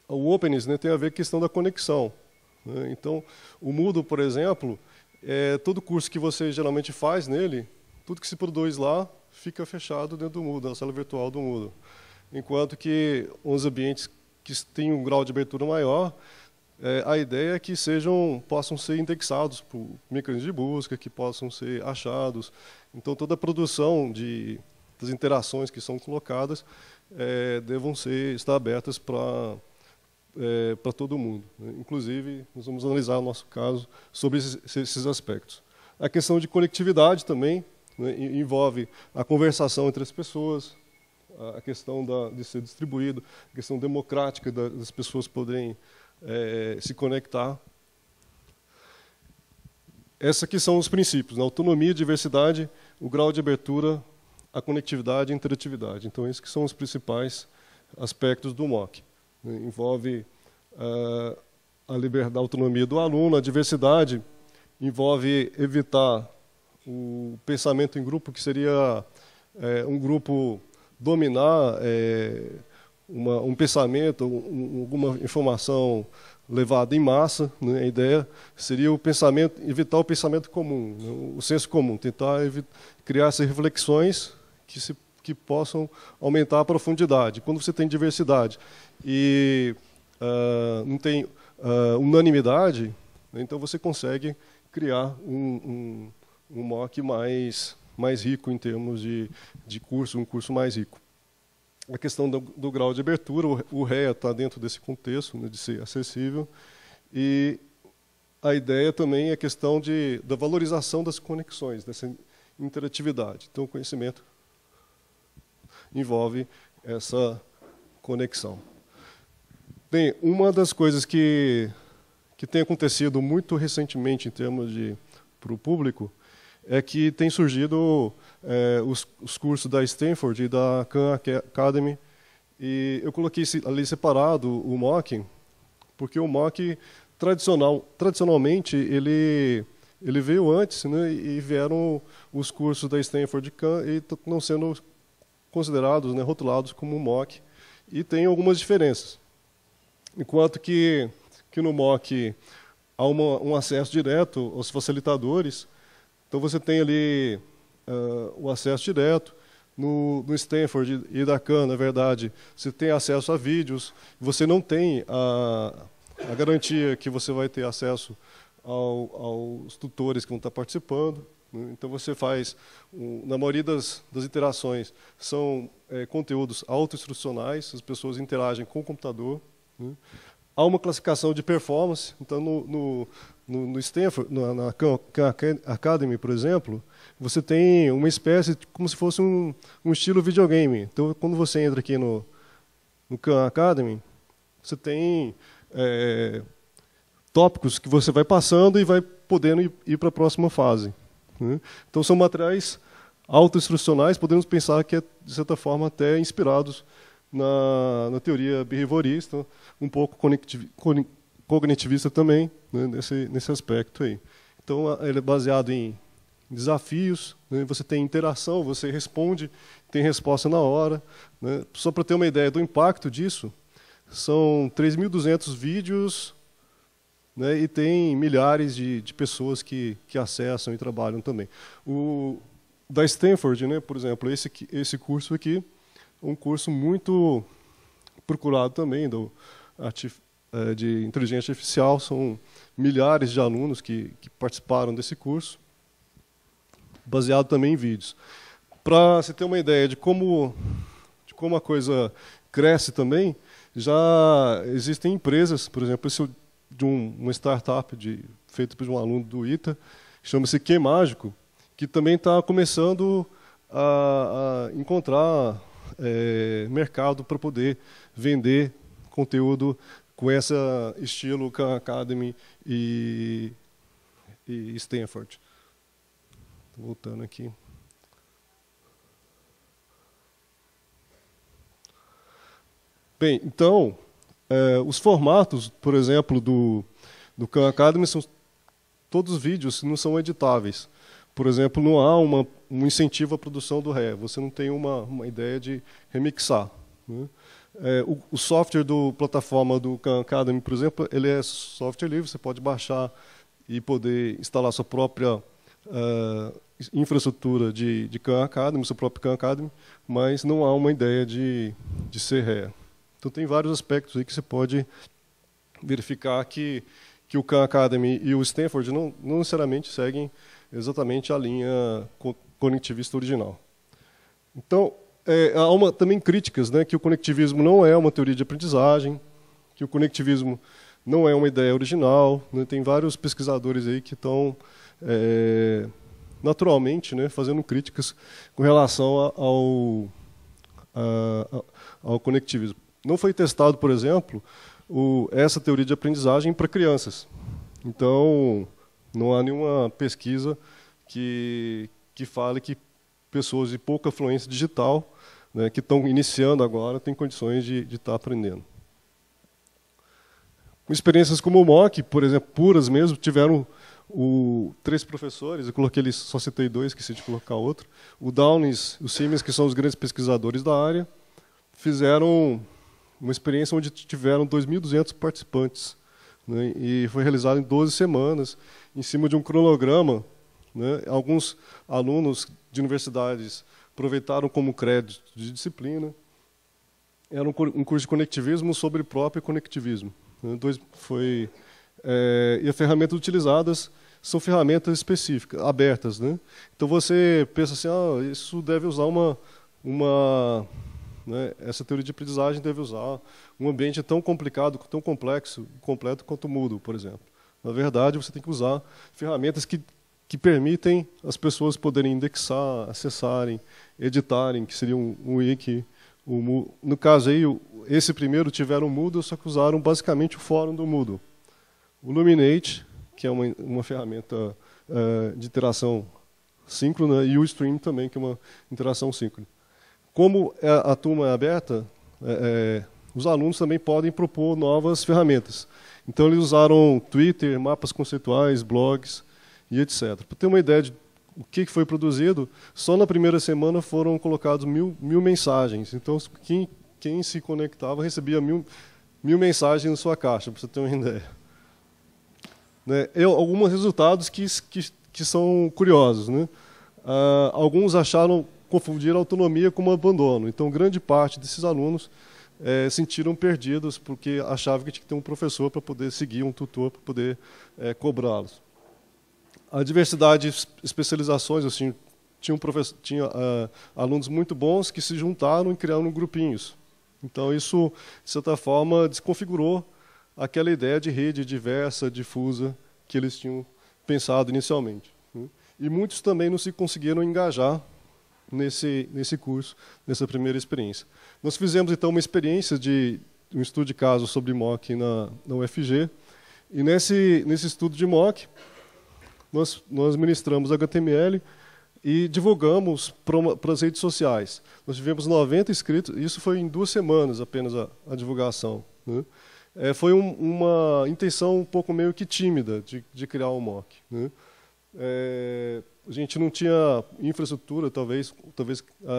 O openings, né, tem a ver com a questão da conexão, né? Então, o Moodle, por exemplo, todo curso que você geralmente faz nele, tudo que se produz lá fica fechado dentro do Moodle, na sala virtual do Moodle. Enquanto que os ambientes que têm um grau de abertura maior, a ideia é que possam ser indexados por mecanismos de busca, que possam ser achados. Então, toda a produção das interações que são colocadas devam estar abertas para todo mundo. Inclusive, nós vamos analisar o nosso caso sobre esses aspectos. A questão de conectividade também, né, envolve a conversação entre as pessoas, a questão de ser distribuído, a questão democrática das pessoas poderem se conectar. Esses aqui são os princípios, né? Autonomia, diversidade, o grau de abertura, a conectividade e a interatividade. Então, esses que são os principais aspectos do MOOC. Envolve a liberdade, a autonomia do aluno, a diversidade envolve evitar o pensamento em grupo, que seria um grupo dominar um pensamento, alguma informação levada em massa, né? A ideia seria evitar o pensamento comum, né? O senso comum, tentar criar essas reflexões que possam aumentar a profundidade. Quando você tem diversidade e não tem unanimidade, né? Então você consegue criar um MOOC mais rico em termos de curso, um curso mais rico. A questão do grau de abertura, o REA está dentro desse contexto, né, de ser acessível, e a ideia também é a questão da valorização das conexões, dessa interatividade. Então, o conhecimento envolve essa conexão. Bem, uma das coisas que tem acontecido muito recentemente em termos para o público é que tem surgido os cursos da Stanford e da Khan Academy, e eu coloquei ali separado o MOOC, porque o MOOC tradicionalmente ele veio antes, né, e vieram os cursos da Stanford e Khan e não sendo considerados, né, rotulados como MOOC, e tem algumas diferenças. Enquanto que no MOOC há um acesso direto aos facilitadores. Então, você tem ali o acesso direto. No Stanford e da Khan, na verdade, você tem acesso a vídeos. Você não tem a garantia que você vai ter acesso aos tutores que vão estar participando, né? Então, você faz, na maioria das interações, são conteúdos autoinstrucionais, as pessoas interagem com o computador, né? Há uma classificação de performance. Então, no Stanford, na Khan Academy, por exemplo, você tem uma espécie como se fosse um estilo videogame. Então, quando você entra aqui no Khan Academy, você tem tópicos que você vai passando e vai podendo ir para a próxima fase, né? Então, são materiais autoinstrucionais, podemos pensar que de certa forma, até inspirados na teoria behaviorista, um pouco cognitivista também, né, nesse aspecto aí. Então, ele é baseado em desafios, né, você tem interação, você responde, tem resposta na hora, né. Só para ter uma ideia do impacto disso, são 3.200 vídeos, né, e tem milhares de pessoas que acessam e trabalham também. O da Stanford, né, por exemplo, esse curso aqui, um curso muito procurado também de inteligência artificial. São milhares de alunos que participaram desse curso, baseado também em vídeos. Para você ter uma ideia de como a coisa cresce também, já existem empresas, por exemplo, de uma startup feita por um aluno do ITA, chama-se QMágico, que também está começando a encontrar mercado para poder vender conteúdo com esse estilo Khan Academy e Stanford. Voltando aqui. Bem, então, os formatos, por exemplo, do Khan Academy são todos vídeos, não são editáveis. Por exemplo, não há um incentivo à produção do RE. Você não tem uma ideia de remixar, né? O software plataforma do Khan Academy, por exemplo, ele é software livre, você pode baixar e poder instalar sua própria infraestrutura de Khan Academy, seu próprio Khan Academy, mas não há uma ideia de ser REA. Então tem vários aspectos aí que você pode verificar que o Khan Academy e o Stanford não necessariamente seguem exatamente a linha conectivista original. Então, há também críticas, né, que o conectivismo não é uma teoria de aprendizagem, que o conectivismo não é uma ideia original, né, tem vários pesquisadores aí que estão naturalmente, né, fazendo críticas com relação ao conectivismo. Não foi testado, por exemplo, essa teoria de aprendizagem para crianças. Então, não há nenhuma pesquisa que fale que pessoas de pouca fluência digital, né, que estão iniciando agora, têm condições de estar aprendendo. Experiências como o MOOC, por exemplo, puras mesmo, tiveram 3 professores, eu coloquei eles, só citei 2, esqueci de colocar outro. O Downes e o Siemens, que são os grandes pesquisadores da área, fizeram uma experiência onde tiveram 2.200 participantes, né, e foi realizado em 12 semanas, em cima de um cronograma, né. Alguns alunos de universidades aproveitaram como crédito de disciplina. Era um curso de conectivismo sobre próprio conectivismo. E as ferramentas utilizadas são ferramentas específicas, abertas, né? Então você pensa assim, isso deve usar né, essa teoria de aprendizagem deve usar um ambiente tão complicado, tão complexo, completo quanto o Moodle, por exemplo. Na verdade, você tem que usar ferramentas que permitem as pessoas poderem indexar, acessarem, editarem, que seria um wiki. No caso aí, esse primeiro tiveram o Moodle, só que usaram basicamente o fórum do Moodle. O Luminate, que é uma ferramenta de interação síncrona, e o Stream também, que é uma interação síncrona. Como a turma é aberta, os alunos também podem propor novas ferramentas. Então, eles usaram Twitter, mapas conceituais, blogs e etc. Para ter uma ideia de o que foi produzido, só na primeira semana foram colocados 1.000 mensagens. Então, quem se conectava recebia 1.000 mensagens na sua caixa, para você ter uma ideia. Né? Alguns resultados que são curiosos, né? Alguns confundiram autonomia com abandono. Então, grande parte desses alunos sentiram perdidos porque achavam que tinha que ter um professor para poder seguir, um tutor para poder cobrá-los. A diversidade de especializações, assim, tinha alunos muito bons que se juntaram e criaram grupinhos. Então, isso, de certa forma, desconfigurou aquela ideia de rede diversa, difusa, que eles tinham pensado inicialmente. E muitos também não se conseguiram engajar nesse curso, nessa primeira experiência. Nós fizemos, então, uma experiência de um estudo de caso sobre MOOC na UFG, e nesse estudo de MOOC, nós ministramos HTML e divulgamos para as redes sociais. Nós tivemos 90 inscritos, isso foi em 2 semanas apenas a divulgação, né? Foi uma intenção um pouco meio que tímida de criar um MOOC, né? A gente não tinha infraestrutura, talvez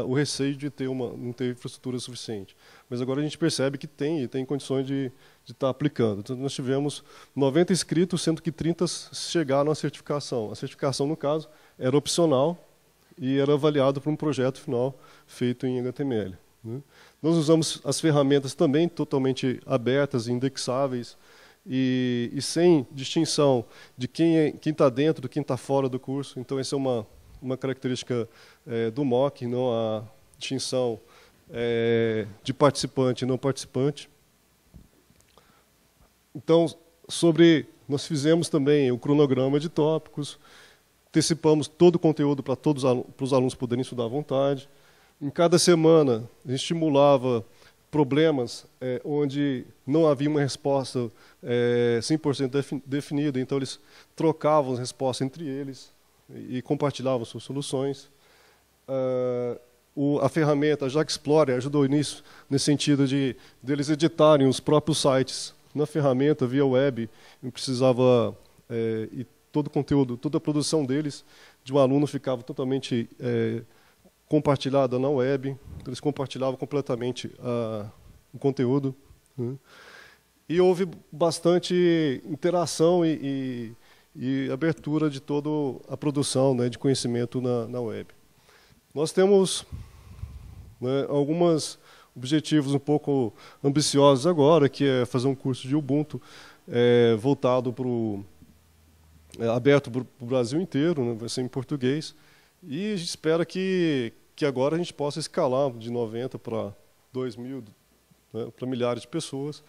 o receio de não ter infraestrutura suficiente. Mas agora a gente percebe que tem condições de estar aplicando. Então, nós tivemos 90 inscritos, sendo que 30 chegaram à certificação. A certificação, no caso, era opcional e era avaliado por um projeto final feito em HTML, né? Nós usamos as ferramentas também totalmente abertas, indexáveis, e sem distinção de quem está dentro, de quem está fora do curso. Então, essa é uma característica do MOOC, não há distinção de participante e não participante. Então, nós fizemos também o cronograma de tópicos, antecipamos todo o conteúdo para os alunos poderem estudar à vontade. Em cada semana, a gente estimulava problemas onde não havia uma resposta 100% definida, então eles trocavam as respostas entre eles e compartilhavam suas soluções. A ferramenta JAX Explorer ajudou nisso, nesse sentido de eles editarem os próprios sites na ferramenta via web. Não precisava e todo o conteúdo, toda a produção deles de um aluno ficava totalmente compartilhada na web. Então, eles compartilhavam completamente o conteúdo, né? E houve bastante interação e e abertura de toda a produção, né, de conhecimento na web. Nós temos, né, alguns objetivos um pouco ambiciosos agora, que é fazer um curso de Ubuntu voltado aberto para o Brasil inteiro, né, vai ser em português, e a gente espera que agora a gente possa escalar de 90 para 2.000, né, para milhares de pessoas,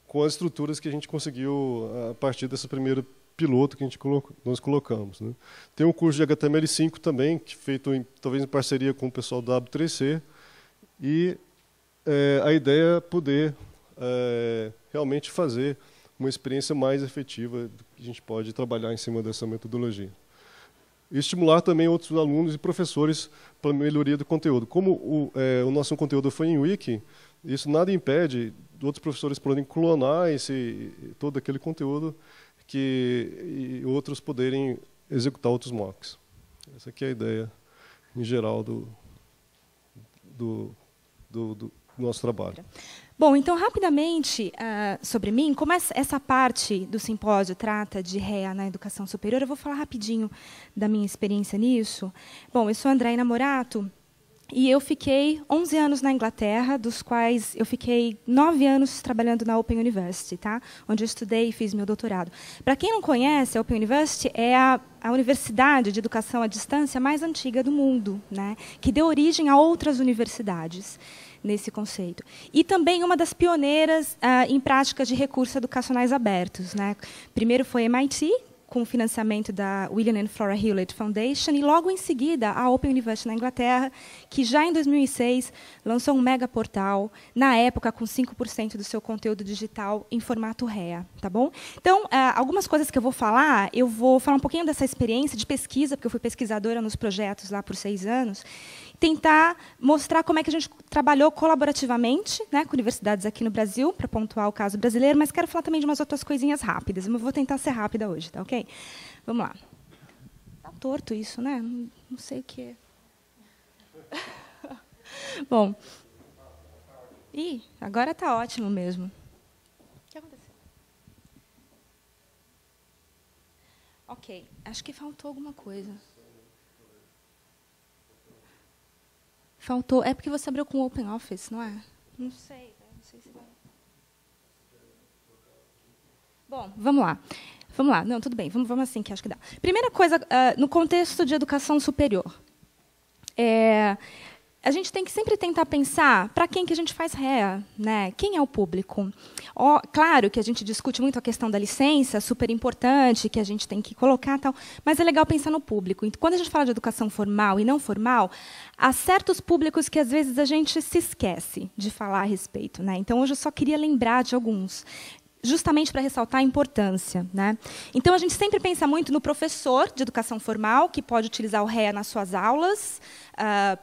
com as estruturas que a gente conseguiu a partir dessa primeira piloto que nós colocamos, né. Tem um curso de HTML5 também, que feito talvez em parceria com o pessoal da W3C, e a ideia é poder realmente fazer uma experiência mais efetiva que a gente pode trabalhar em cima dessa metodologia. E estimular também outros alunos e professores para a melhoria do conteúdo. Como o nosso conteúdo foi em Wiki, isso nada impede outros professores poderem clonar todo aquele conteúdo e outros poderem executar outros mocks. Essa aqui é a ideia, em geral, do nosso trabalho. Bom, então, rapidamente, sobre mim, como essa parte do simpósio trata de REA na educação superior, eu vou falar rapidinho da minha experiência nisso. Bom, eu sou Andréia Morato, e eu fiquei 11 anos na Inglaterra, dos quais eu fiquei 9 anos trabalhando na Open University, tá? Onde eu estudei e fiz meu doutorado. Para quem não conhece, a Open University é a universidade de educação à distância mais antiga do mundo, né? Que deu origem a outras universidades nesse conceito. E também uma das pioneiras em práticas de recursos educacionais abertos, né? Primeiro foi MIT, com o financiamento da William and Flora Hewlett Foundation, e logo em seguida a Open University na Inglaterra, que já em 2006 lançou um mega portal, na época com 5% do seu conteúdo digital em formato REA. Tá bom? Então, algumas coisas que eu vou falar um pouquinho dessa experiência de pesquisa, porque eu fui pesquisadora nos projetos lá por 6 anos, tentar mostrar como é que a gente trabalhou colaborativamente, né, com universidades aqui no Brasil, para pontuar o caso brasileiro, mas quero falar também de umas outras coisinhas rápidas. Eu vou tentar ser rápida hoje, tá ok? Vamos lá. Tá torto isso, né? Não sei o que é. Bom. Ih, agora está ótimo mesmo. O que aconteceu? Ok, acho que faltou alguma coisa. Faltou. É porque você abriu com o OpenOffice, não é? Não sei se vai. Bom, vamos lá. Vamos lá. Não, tudo bem. Vamos assim, que acho que dá. Primeira coisa, no contexto de educação superior. A gente tem que sempre tentar pensar para quem que a gente faz REA, né? Quem é o público? Claro que a gente discute muito a questão da licença, super importante, que a gente tem que colocar, tal, mas é legal pensar no público. Então, quando a gente fala de educação formal e não formal, há certos públicos que às vezes a gente se esquece de falar a respeito, né? Então, hoje eu só queria lembrar de alguns, justamente para ressaltar a importância, né? Então, a gente sempre pensa muito no professor de educação formal, que pode utilizar o REA nas suas aulas,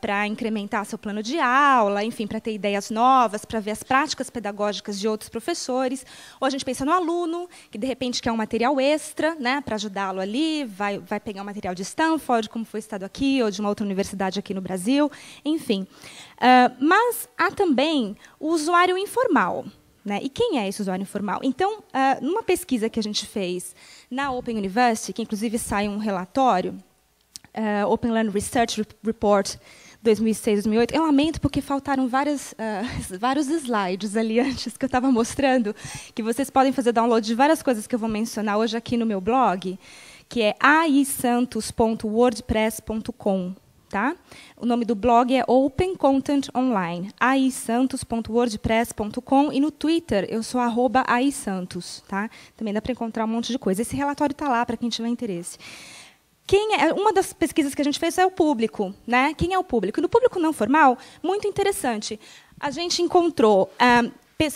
para incrementar seu plano de aula, enfim, para ter ideias novas, para ver as práticas pedagógicas de outros professores. Ou a gente pensa no aluno, que, de repente, quer um material extra, né, para ajudá-lo ali, vai pegar um material de Stanford, como foi citado aqui, ou de uma outra universidade aqui no Brasil, enfim. Mas há também o usuário informal. Né? E quem é esse usuário informal? Então, numa pesquisa que a gente fez na Open University, que inclusive sai um relatório, Open Learning Research Report 2006-2008, eu lamento porque faltaram vários slides ali antes que eu estava mostrando, que vocês podem fazer download de várias coisas que eu vou mencionar hoje aqui no meu blog, que é aisantos.wordpress.com. Tá? O nome do blog é Open Content Online, aisantos.wordpress.com, e no Twitter eu sou @aisantos. Tá? Também dá para encontrar um monte de coisa. Esse relatório está lá para quem tiver interesse. Uma das pesquisas que a gente fez é o público. Né? Quem é o público? E no público não formal, muito interessante. A gente encontrou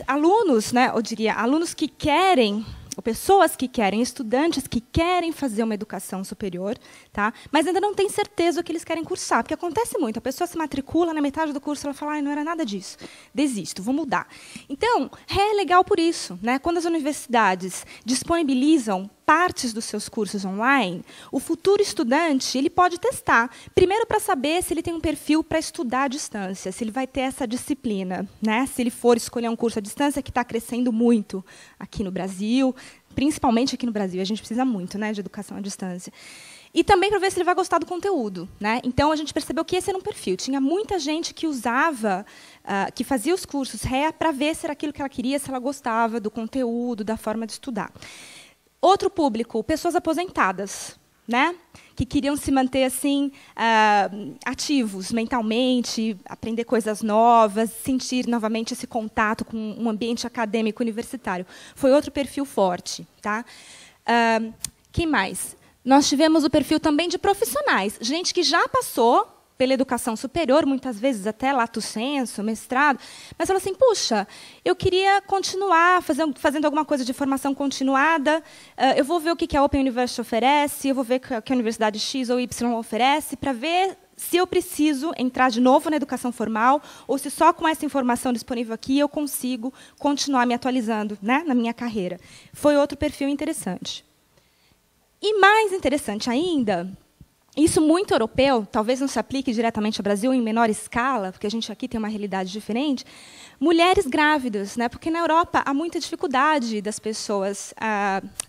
alunos, né, eu diria, alunos que querem, ou pessoas que querem, estudantes que querem fazer uma educação superior, tá? Mas ainda não têm certeza do que eles querem cursar, porque acontece muito, a pessoa se matricula, na metade do curso ela fala, não era nada disso, desisto, vou mudar. Então, é legal por isso, né? Quando as universidades disponibilizam partes dos seus cursos online, o futuro estudante ele pode testar. Primeiro, para saber se ele tem um perfil para estudar à distância, se ele vai ter essa disciplina, né? Se ele for escolher um curso à distância, que está crescendo muito aqui no Brasil, principalmente aqui no Brasil. A gente precisa muito, né, de educação à distância. E também para ver se ele vai gostar do conteúdo, né? Então, a gente percebeu que esse era um perfil. Tinha muita gente que usava, que fazia os cursos REA para ver se era aquilo que ela queria, se ela gostava do conteúdo, da forma de estudar. Outro público, pessoas aposentadas, né? Que queriam se manter assim, ativos mentalmente, aprender coisas novas, sentir novamente esse contato com um ambiente acadêmico universitário. Foi outro perfil forte. Tá? Quem mais? Nós tivemos o perfil também de profissionais, gente que já passou pela educação superior, muitas vezes até lato sensu, mestrado, mas falou assim, puxa, eu queria continuar fazendo alguma coisa de formação continuada, eu vou ver o que a Open University oferece, eu vou ver o que a Universidade X ou Y oferece, para ver se eu preciso entrar de novo na educação formal, ou se só com essa informação disponível aqui eu consigo continuar me atualizando, né, na minha carreira. Foi outro perfil interessante. E mais interessante ainda, isso muito europeu, talvez não se aplique diretamente ao Brasil, em menor escala, porque a gente aqui tem uma realidade diferente, mulheres grávidas, né? Porque na Europa há muita dificuldade das pessoas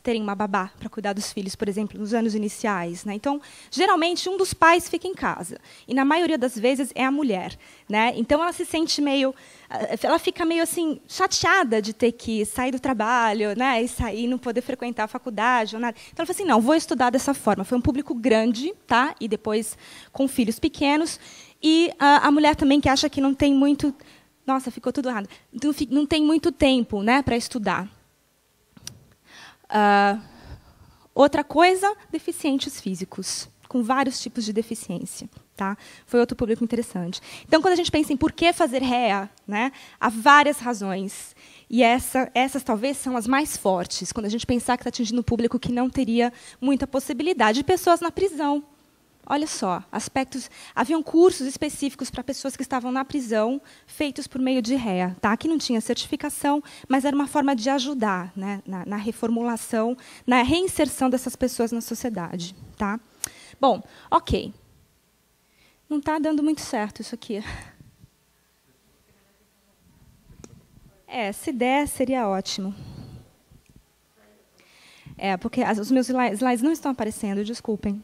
terem uma babá para cuidar dos filhos, por exemplo, nos anos iniciais. Né? Então, geralmente, um dos pais fica em casa, e na maioria das vezes é a mulher. Né? Então, ela se sente meio... Ela fica meio assim, chateada de ter que sair do trabalho, né? E sair e não poder frequentar a faculdade. Ou nada. Então, ela falou assim, não, vou estudar dessa forma. Foi um público grande, tá? E depois com filhos pequenos. E a mulher também que acha que não tem muito... Nossa, ficou tudo errado. Não tem muito tempo, né, para estudar. Outra coisa, deficientes físicos, com vários tipos de deficiência. Tá? Foi outro público interessante. Então, quando a gente pensa em por que fazer REA, né, há várias razões. E essas talvez são as mais fortes, quando a gente pensar que está atingindo um público que não teria muita possibilidade. Pessoas na prisão. Olha só, haviam cursos específicos para pessoas que estavam na prisão, feitos por meio de REA, tá? Que não tinha certificação, mas era uma forma de ajudar, né, na reformulação, na reinserção dessas pessoas na sociedade. Tá? Bom, ok. Não está dando muito certo isso aqui. Se der, seria ótimo. Porque os meus slides não estão aparecendo, desculpem.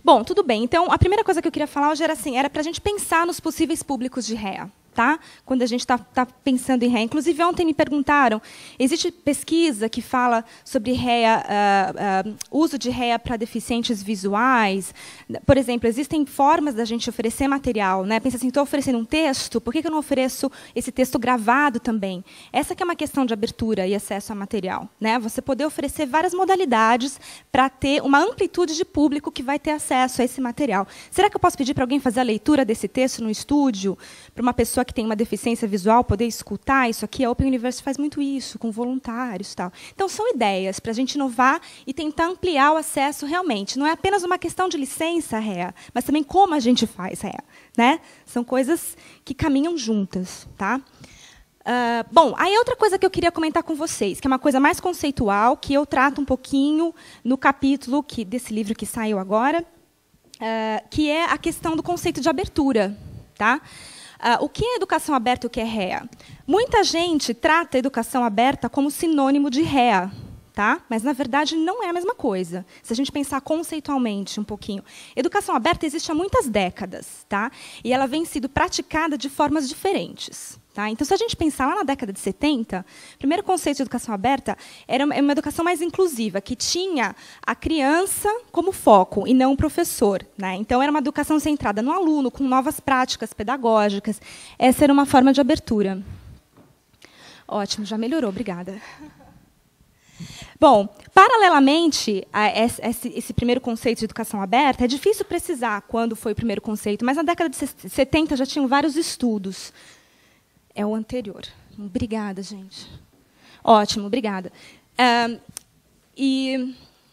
Bom, tudo bem. Então, a primeira coisa que eu queria falar hoje era para a gente pensar nos possíveis públicos de REA. Tá? Quando a gente está pensando em REA. Inclusive, ontem me perguntaram, existe pesquisa que fala sobre REA, uso de REA para deficientes visuais? Por exemplo, existem formas da gente oferecer material. Né? Pensa assim, estou oferecendo um texto, por que eu não ofereço esse texto gravado também? Essa que é uma questão de abertura e acesso a material. Né? Você poder oferecer várias modalidades para ter uma amplitude de público que vai ter acesso a esse material. Será que eu posso pedir para alguém fazer a leitura desse texto no estúdio, para uma pessoa que tem uma deficiência visual poder escutar isso aqui? A Open University faz muito isso, com voluntários. Tal. Então, são ideias para a gente inovar e tentar ampliar o acesso realmente. Não é apenas uma questão de licença REA, mas também como a gente faz REA. Né? São coisas que caminham juntas. Tá? Bom, aí outra coisa que eu queria comentar com vocês, que é uma coisa mais conceitual, que eu trato um pouquinho no capítulo desse livro que saiu agora, que é a questão do conceito de abertura. Tá? O que é educação aberta e o que é REA? Muita gente trata a educação aberta como sinônimo de REA, tá? Mas, na verdade, não é a mesma coisa. Se a gente pensar conceitualmente um pouquinho. Educação aberta existe há muitas décadas, tá? E ela vem sendo praticada de formas diferentes. Tá? Então, se a gente pensar lá na década de 70, o primeiro conceito de educação aberta era uma educação mais inclusiva, que tinha a criança como foco e não o professor. Né? Então, era uma educação centrada no aluno, com novas práticas pedagógicas. Essa era uma forma de abertura. Ótimo, já melhorou, obrigada. Bom, paralelamente a esse primeiro conceito de educação aberta, é difícil precisar quando foi o primeiro conceito, mas na década de 70 já tinham vários estudos. É o anterior. Obrigada, gente. Ótimo, obrigada.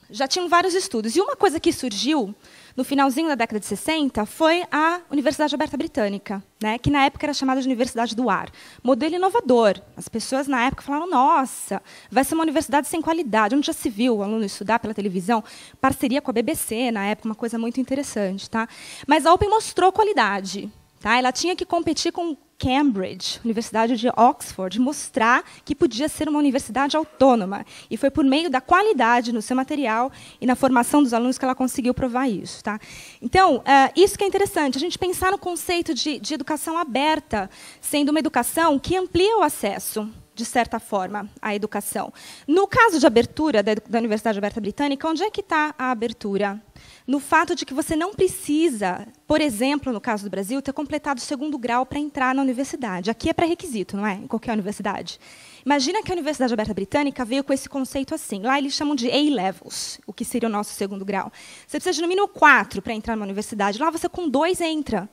já tinham vários estudos. E uma coisa que surgiu no finalzinho da década de 60 foi a Universidade Aberta Britânica, né, que na época era chamada de Universidade do Ar. Modelo inovador. As pessoas na época falaram, nossa, vai ser uma universidade sem qualidade. Onde já se viu o aluno estudar pela televisão? Parceria com a BBC, na época, uma coisa muito interessante. Tá? Mas a Open mostrou qualidade. Tá? Ela tinha que competir com Cambridge, Universidade de Oxford, mostrar que podia ser uma universidade autônoma. E foi por meio da qualidade no seu material e na formação dos alunos que ela conseguiu provar isso. Tá? Então, isso que é interessante, a gente pensar no conceito de educação aberta, sendo uma educação que amplia o acesso, de certa forma, à educação. No caso de abertura da Universidade Aberta Britânica, onde é que está a abertura? No fato de que você não precisa, por exemplo, no caso do Brasil, ter completado o 2º grau para entrar na universidade. Aqui é pré-requisito, não é? Em qualquer universidade. Imagina que a Universidade Aberta Britânica veio com esse conceito assim. Lá eles chamam de A-levels, o que seria o nosso 2º grau. Você precisa de no mínimo 4 para entrar numa universidade. Lá você com 2 entra.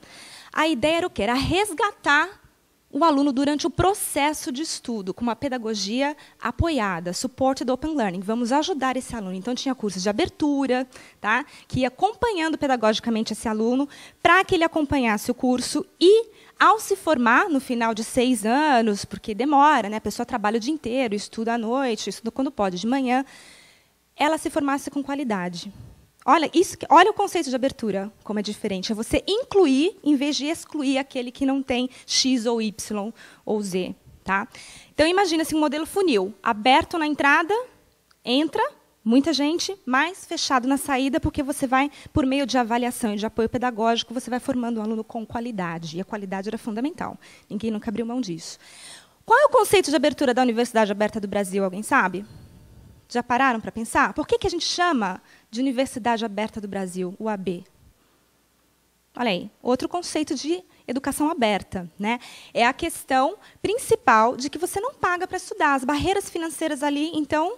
A ideia era o quê? Era resgatar o aluno durante o processo de estudo, com uma pedagogia apoiada, supported open learning. Vamos ajudar esse aluno. Então, tinha cursos de abertura, tá, que ia acompanhando pedagogicamente esse aluno, para que ele acompanhasse o curso e, ao se formar, no final de 6 anos, porque demora, né, a pessoa trabalha o dia inteiro, estuda à noite, estuda quando pode, de manhã, ela se formasse com qualidade. Olha o conceito de abertura, como é diferente. É você incluir, em vez de excluir aquele que não tem X ou Y ou Z. Tá? Então, imagina-se um modelo funil. Aberto na entrada, entra muita gente, mas fechado na saída, porque você vai, por meio de avaliação e de apoio pedagógico, você vai formando um aluno com qualidade. E a qualidade era fundamental. Ninguém nunca abriu mão disso. Qual é o conceito de abertura da Universidade Aberta do Brasil? Alguém sabe? Já pararam para pensar? Por que a gente chama de Universidade Aberta do Brasil, UAB? Olha aí, outro conceito de educação aberta. Né? É a questão principal de que você não paga para estudar. As barreiras financeiras ali, então,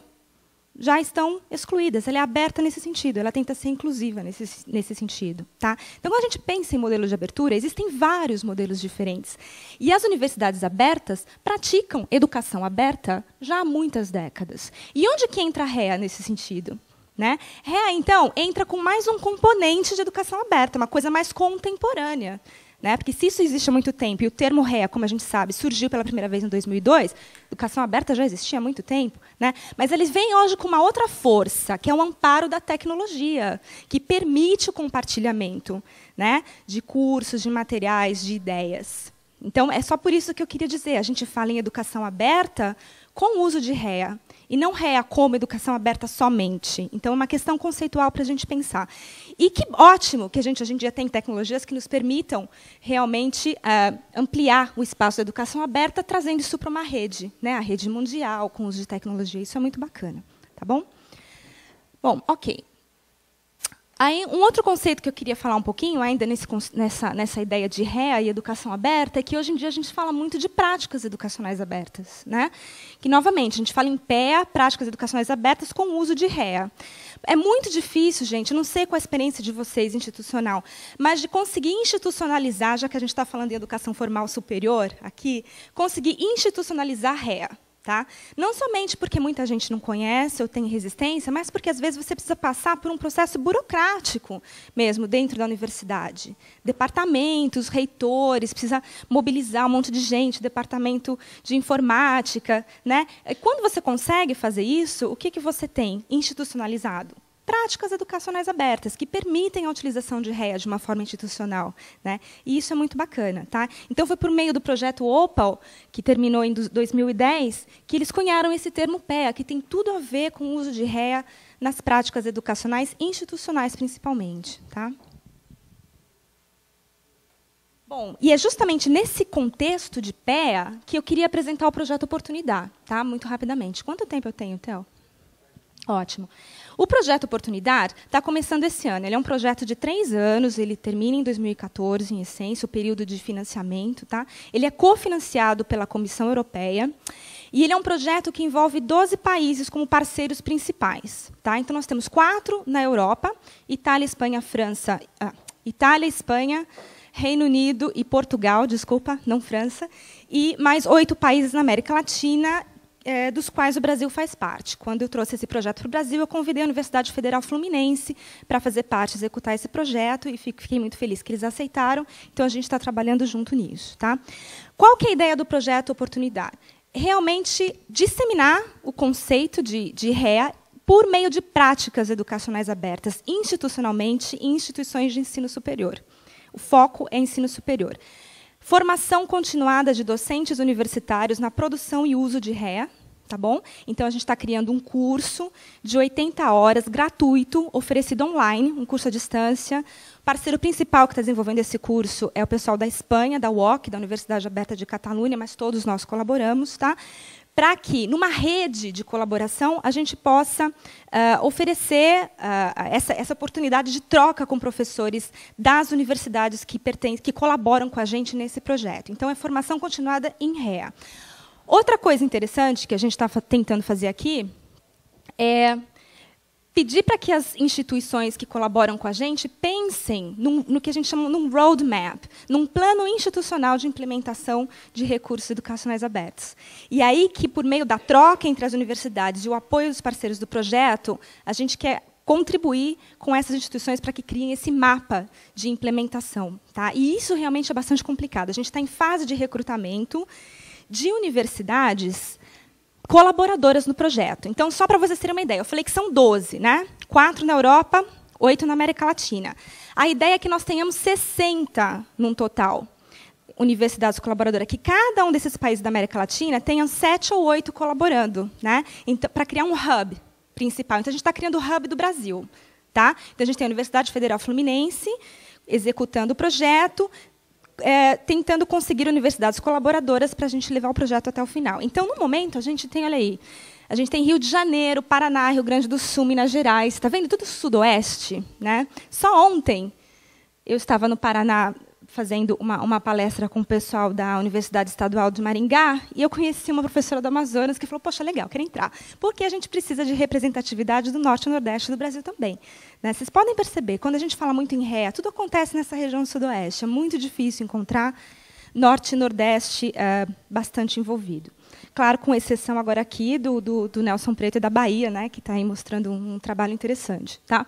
já estão excluídas. Ela é aberta nesse sentido, ela tenta ser inclusiva nesse sentido. Tá? Então, quando a gente pensa em modelo de abertura, existem vários modelos diferentes. E as universidades abertas praticam educação aberta já há muitas décadas. E onde que entra a REA nesse sentido? Né? REA, então, entra com mais um componente de educação aberta, uma coisa mais contemporânea. Né? Porque se isso existe há muito tempo, e o termo REA, como a gente sabe, surgiu pela primeira vez em 2002, educação aberta já existia há muito tempo, né? Mas eles vêm hoje com uma outra força, que é o amparo da tecnologia, que permite o compartilhamento, né, de cursos, de materiais, de ideias. Então, é só por isso que eu queria dizer, a gente fala em educação aberta com o uso de REA, e não REA como educação aberta somente. Então, é uma questão conceitual para a gente pensar. E que ótimo que a gente, hoje em dia, tem tecnologias que nos permitam realmente ampliar o espaço da educação aberta, trazendo isso para uma rede, né, a rede mundial, com o uso de tecnologia. Isso é muito bacana. Tá bom? Bom, ok. Aí, um outro conceito que eu queria falar um pouquinho, ainda nessa ideia de REA e educação aberta, é que hoje em dia a gente fala muito de práticas educacionais abertas. Né? Que, novamente, a gente fala em PEA, práticas educacionais abertas, com o uso de REA. É muito difícil, gente, não sei qual a experiência de vocês institucional, mas de conseguir institucionalizar, já que a gente está falando em educação formal superior aqui, conseguir institucionalizar REA. Tá? Não somente porque muita gente não conhece ou tem resistência, mas porque, às vezes, você precisa passar por um processo burocrático mesmo dentro da universidade. Departamentos, reitores, precisa mobilizar um monte de gente, departamento de informática. Né? Quando você consegue fazer isso, o que você tem institucionalizado? Práticas educacionais abertas, que permitem a utilização de REA de uma forma institucional. Né? E isso é muito bacana. Tá? Então, foi por meio do projeto OPAL, que terminou em 2010, que eles cunharam esse termo PEA, que tem tudo a ver com o uso de REA nas práticas educacionais institucionais, principalmente. Tá? Bom, e é justamente nesse contexto de PEA que eu queria apresentar o projeto Oportunidade, tá? Muito rapidamente. Quanto tempo eu tenho, Theo? Ótimo. O projeto Oportunidade está começando esse ano. Ele é um projeto de 3 anos, ele termina em 2014, em essência, o período de financiamento. Tá? Ele é cofinanciado pela Comissão Europeia e ele é um projeto que envolve 12 países como parceiros principais. Tá? Então, nós temos 4 na Europa, Itália, Espanha, Reino Unido e Portugal, desculpa, não França, e mais 8 países na América Latina, dos quais o Brasil faz parte. Quando eu trouxe esse projeto para o Brasil, eu convidei a Universidade Federal Fluminense para fazer parte, executar esse projeto, e fiquei muito feliz que eles aceitaram. Então, a gente está trabalhando junto nisso. Tá? Qual que é a ideia do projeto Oportunidade? Realmente disseminar o conceito de REA por meio de práticas educacionais abertas, institucionalmente, em instituições de ensino superior. O foco é ensino superior. Formação continuada de docentes universitários na produção e uso de REA. Tá bom? Então, a gente está criando um curso de 80 horas, gratuito, oferecido online, um curso à distância. O parceiro principal que está desenvolvendo esse curso é o pessoal da Espanha, da UOC, da Universidade Aberta de Catalunha, mas todos nós colaboramos, tá? Para que, numa rede de colaboração, a gente possa oferecer essa oportunidade de troca com professores das universidades que colaboram com a gente nesse projeto. Então, é formação continuada em REA. Outra coisa interessante que a gente está tentando fazer aqui é pedir para que as instituições que colaboram com a gente pensem no que a gente chama num roadmap, num plano institucional de implementação de recursos educacionais abertos. E aí que, por meio da troca entre as universidades e o apoio dos parceiros do projeto, a gente quer contribuir com essas instituições para que criem esse mapa de implementação. Tá? E isso realmente é bastante complicado. A gente está em fase de recrutamento de universidades colaboradoras no projeto. Então, só para vocês terem uma ideia, eu falei que são 12, né? 4 na Europa, 8 na América Latina. A ideia é que nós tenhamos 60 num total, universidades colaboradoras, que cada um desses países da América Latina tenham 7 ou 8 colaborando, né? Então, para criar um hub principal. Então, a gente está criando o hub do Brasil. Tá? Então, a gente tem a Universidade Federal Fluminense executando o projeto, tentando conseguir universidades colaboradoras para a gente levar o projeto até o final. Então, no momento, a gente tem, olha aí, a gente tem Rio de Janeiro, Paraná, Rio Grande do Sul, Minas Gerais, está vendo? Tudo sudoeste. Né? Só ontem, eu estava no Paraná fazendo uma palestra com o pessoal da Universidade Estadual de Maringá, e eu conheci uma professora do Amazonas que falou, poxa, legal, quero entrar. Porque a gente precisa de representatividade do Norte e Nordeste do Brasil também. Né? Vocês podem perceber, quando a gente fala muito em REA, tudo acontece nessa região sudoeste. É muito difícil encontrar Norte e Nordeste bastante envolvido. Claro, com exceção agora aqui do Nelson Preto e da Bahia, né, que está aí mostrando um trabalho interessante. Tá?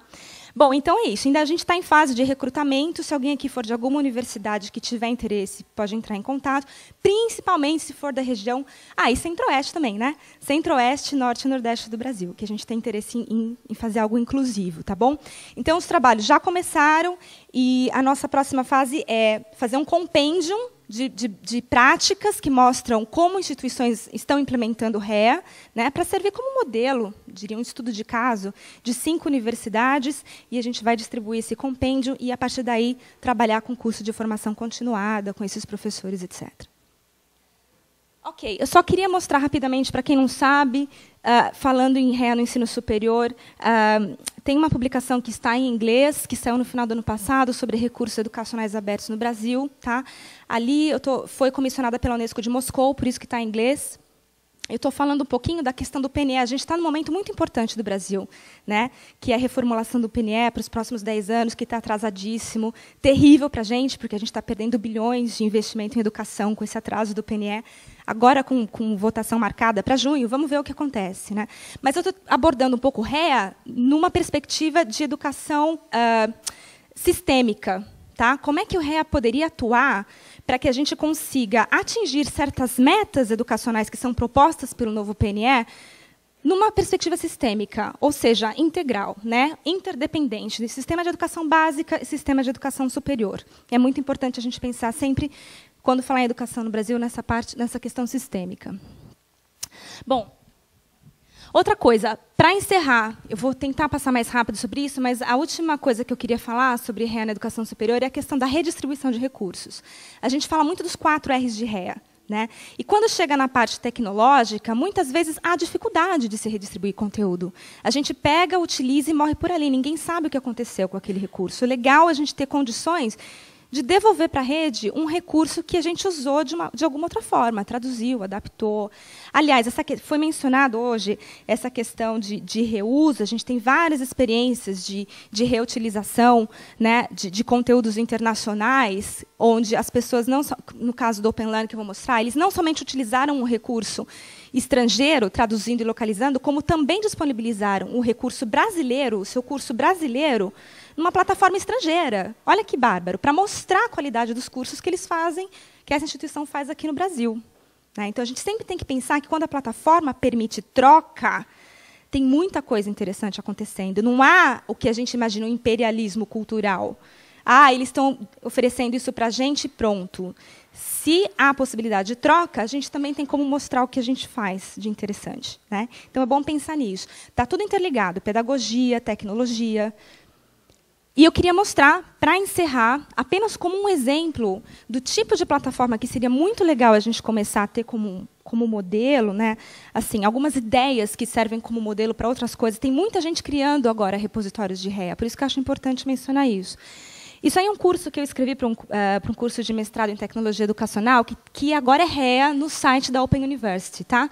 Bom, então é isso. Ainda a gente está em fase de recrutamento. Se alguém aqui for de alguma universidade que tiver interesse, pode entrar em contato, principalmente se for da região... e Centro-Oeste também, né? Centro-Oeste, Norte e Nordeste do Brasil, que a gente tem interesse em fazer algo inclusivo, tá bom? Então, os trabalhos já começaram e a nossa próxima fase é fazer um compêndio de práticas que mostram como instituições estão implementando o REA, né, para servir como modelo, diria um estudo de caso, de 5 universidades, e a gente vai distribuir esse compêndio e, a partir daí, trabalhar com curso de formação continuada, com esses professores, etc. Ok, eu só queria mostrar rapidamente, para quem não sabe, falando em REA no ensino superior, tem uma publicação que está em inglês, que saiu no final do ano passado, sobre recursos educacionais abertos no Brasil. Tá? Ali foi comissionada pela Unesco de Moscou, por isso que está em inglês. Eu estou falando um pouquinho da questão do PNE. A gente está num momento muito importante do Brasil, né? Que é a reformulação do PNE para os próximos 10 anos, que está atrasadíssimo, terrível para a gente, porque a gente está perdendo bilhões de investimento em educação com esse atraso do PNE. Agora, com votação marcada para junho, vamos ver o que acontece. Né? Mas eu estou abordando um pouco o REA numa perspectiva de educação sistêmica. Tá? Como é que o REA poderia atuar para que a gente consiga atingir certas metas educacionais que são propostas pelo novo PNE numa perspectiva sistêmica, ou seja, integral, né? Interdependente, de sistema de educação básica e sistema de educação superior. É muito importante a gente pensar sempre, quando falar em educação no Brasil, nessa questão sistêmica. Bom, outra coisa, para encerrar, eu vou tentar passar mais rápido sobre isso, mas a última coisa que eu queria falar sobre REA na educação superior é a questão da redistribuição de recursos. A gente fala muito dos 4 R's de REA. Né? E quando chega na parte tecnológica, muitas vezes há dificuldade de se redistribuir conteúdo. A gente pega, utiliza e morre por ali. Ninguém sabe o que aconteceu com aquele recurso. É legal a gente ter condições de devolver para a rede um recurso que a gente usou de alguma outra forma, traduziu, adaptou. Aliás, foi mencionado hoje essa questão de reuso. A gente tem várias experiências de reutilização, né, de conteúdos internacionais, onde as pessoas, no caso do Open Learning que eu vou mostrar, eles não somente utilizaram um recurso estrangeiro, traduzindo e localizando, como também disponibilizaram o recurso brasileiro, o seu curso brasileiro, numa plataforma estrangeira. Olha que bárbaro, para mostrar a qualidade dos cursos que eles fazem, que essa instituição faz aqui no Brasil. Né? Então, a gente sempre tem que pensar que, quando a plataforma permite troca, tem muita coisa interessante acontecendo. Não há o que a gente imagina, um imperialismo cultural. Eles estão oferecendo isso para a gente, pronto. Se há possibilidade de troca, a gente também tem como mostrar o que a gente faz de interessante. Né? Então, é bom pensar nisso. Está tudo interligado, pedagogia, tecnologia. E eu queria mostrar, para encerrar, apenas como um exemplo do tipo de plataforma que seria muito legal a gente começar a ter como modelo, né? Assim, algumas ideias que servem como modelo para outras coisas. Tem muita gente criando agora repositórios de REA, por isso que eu acho importante mencionar isso. Isso aí é um curso que eu escrevi para um curso de mestrado em tecnologia educacional, que agora é REA no site da Open University. Tá?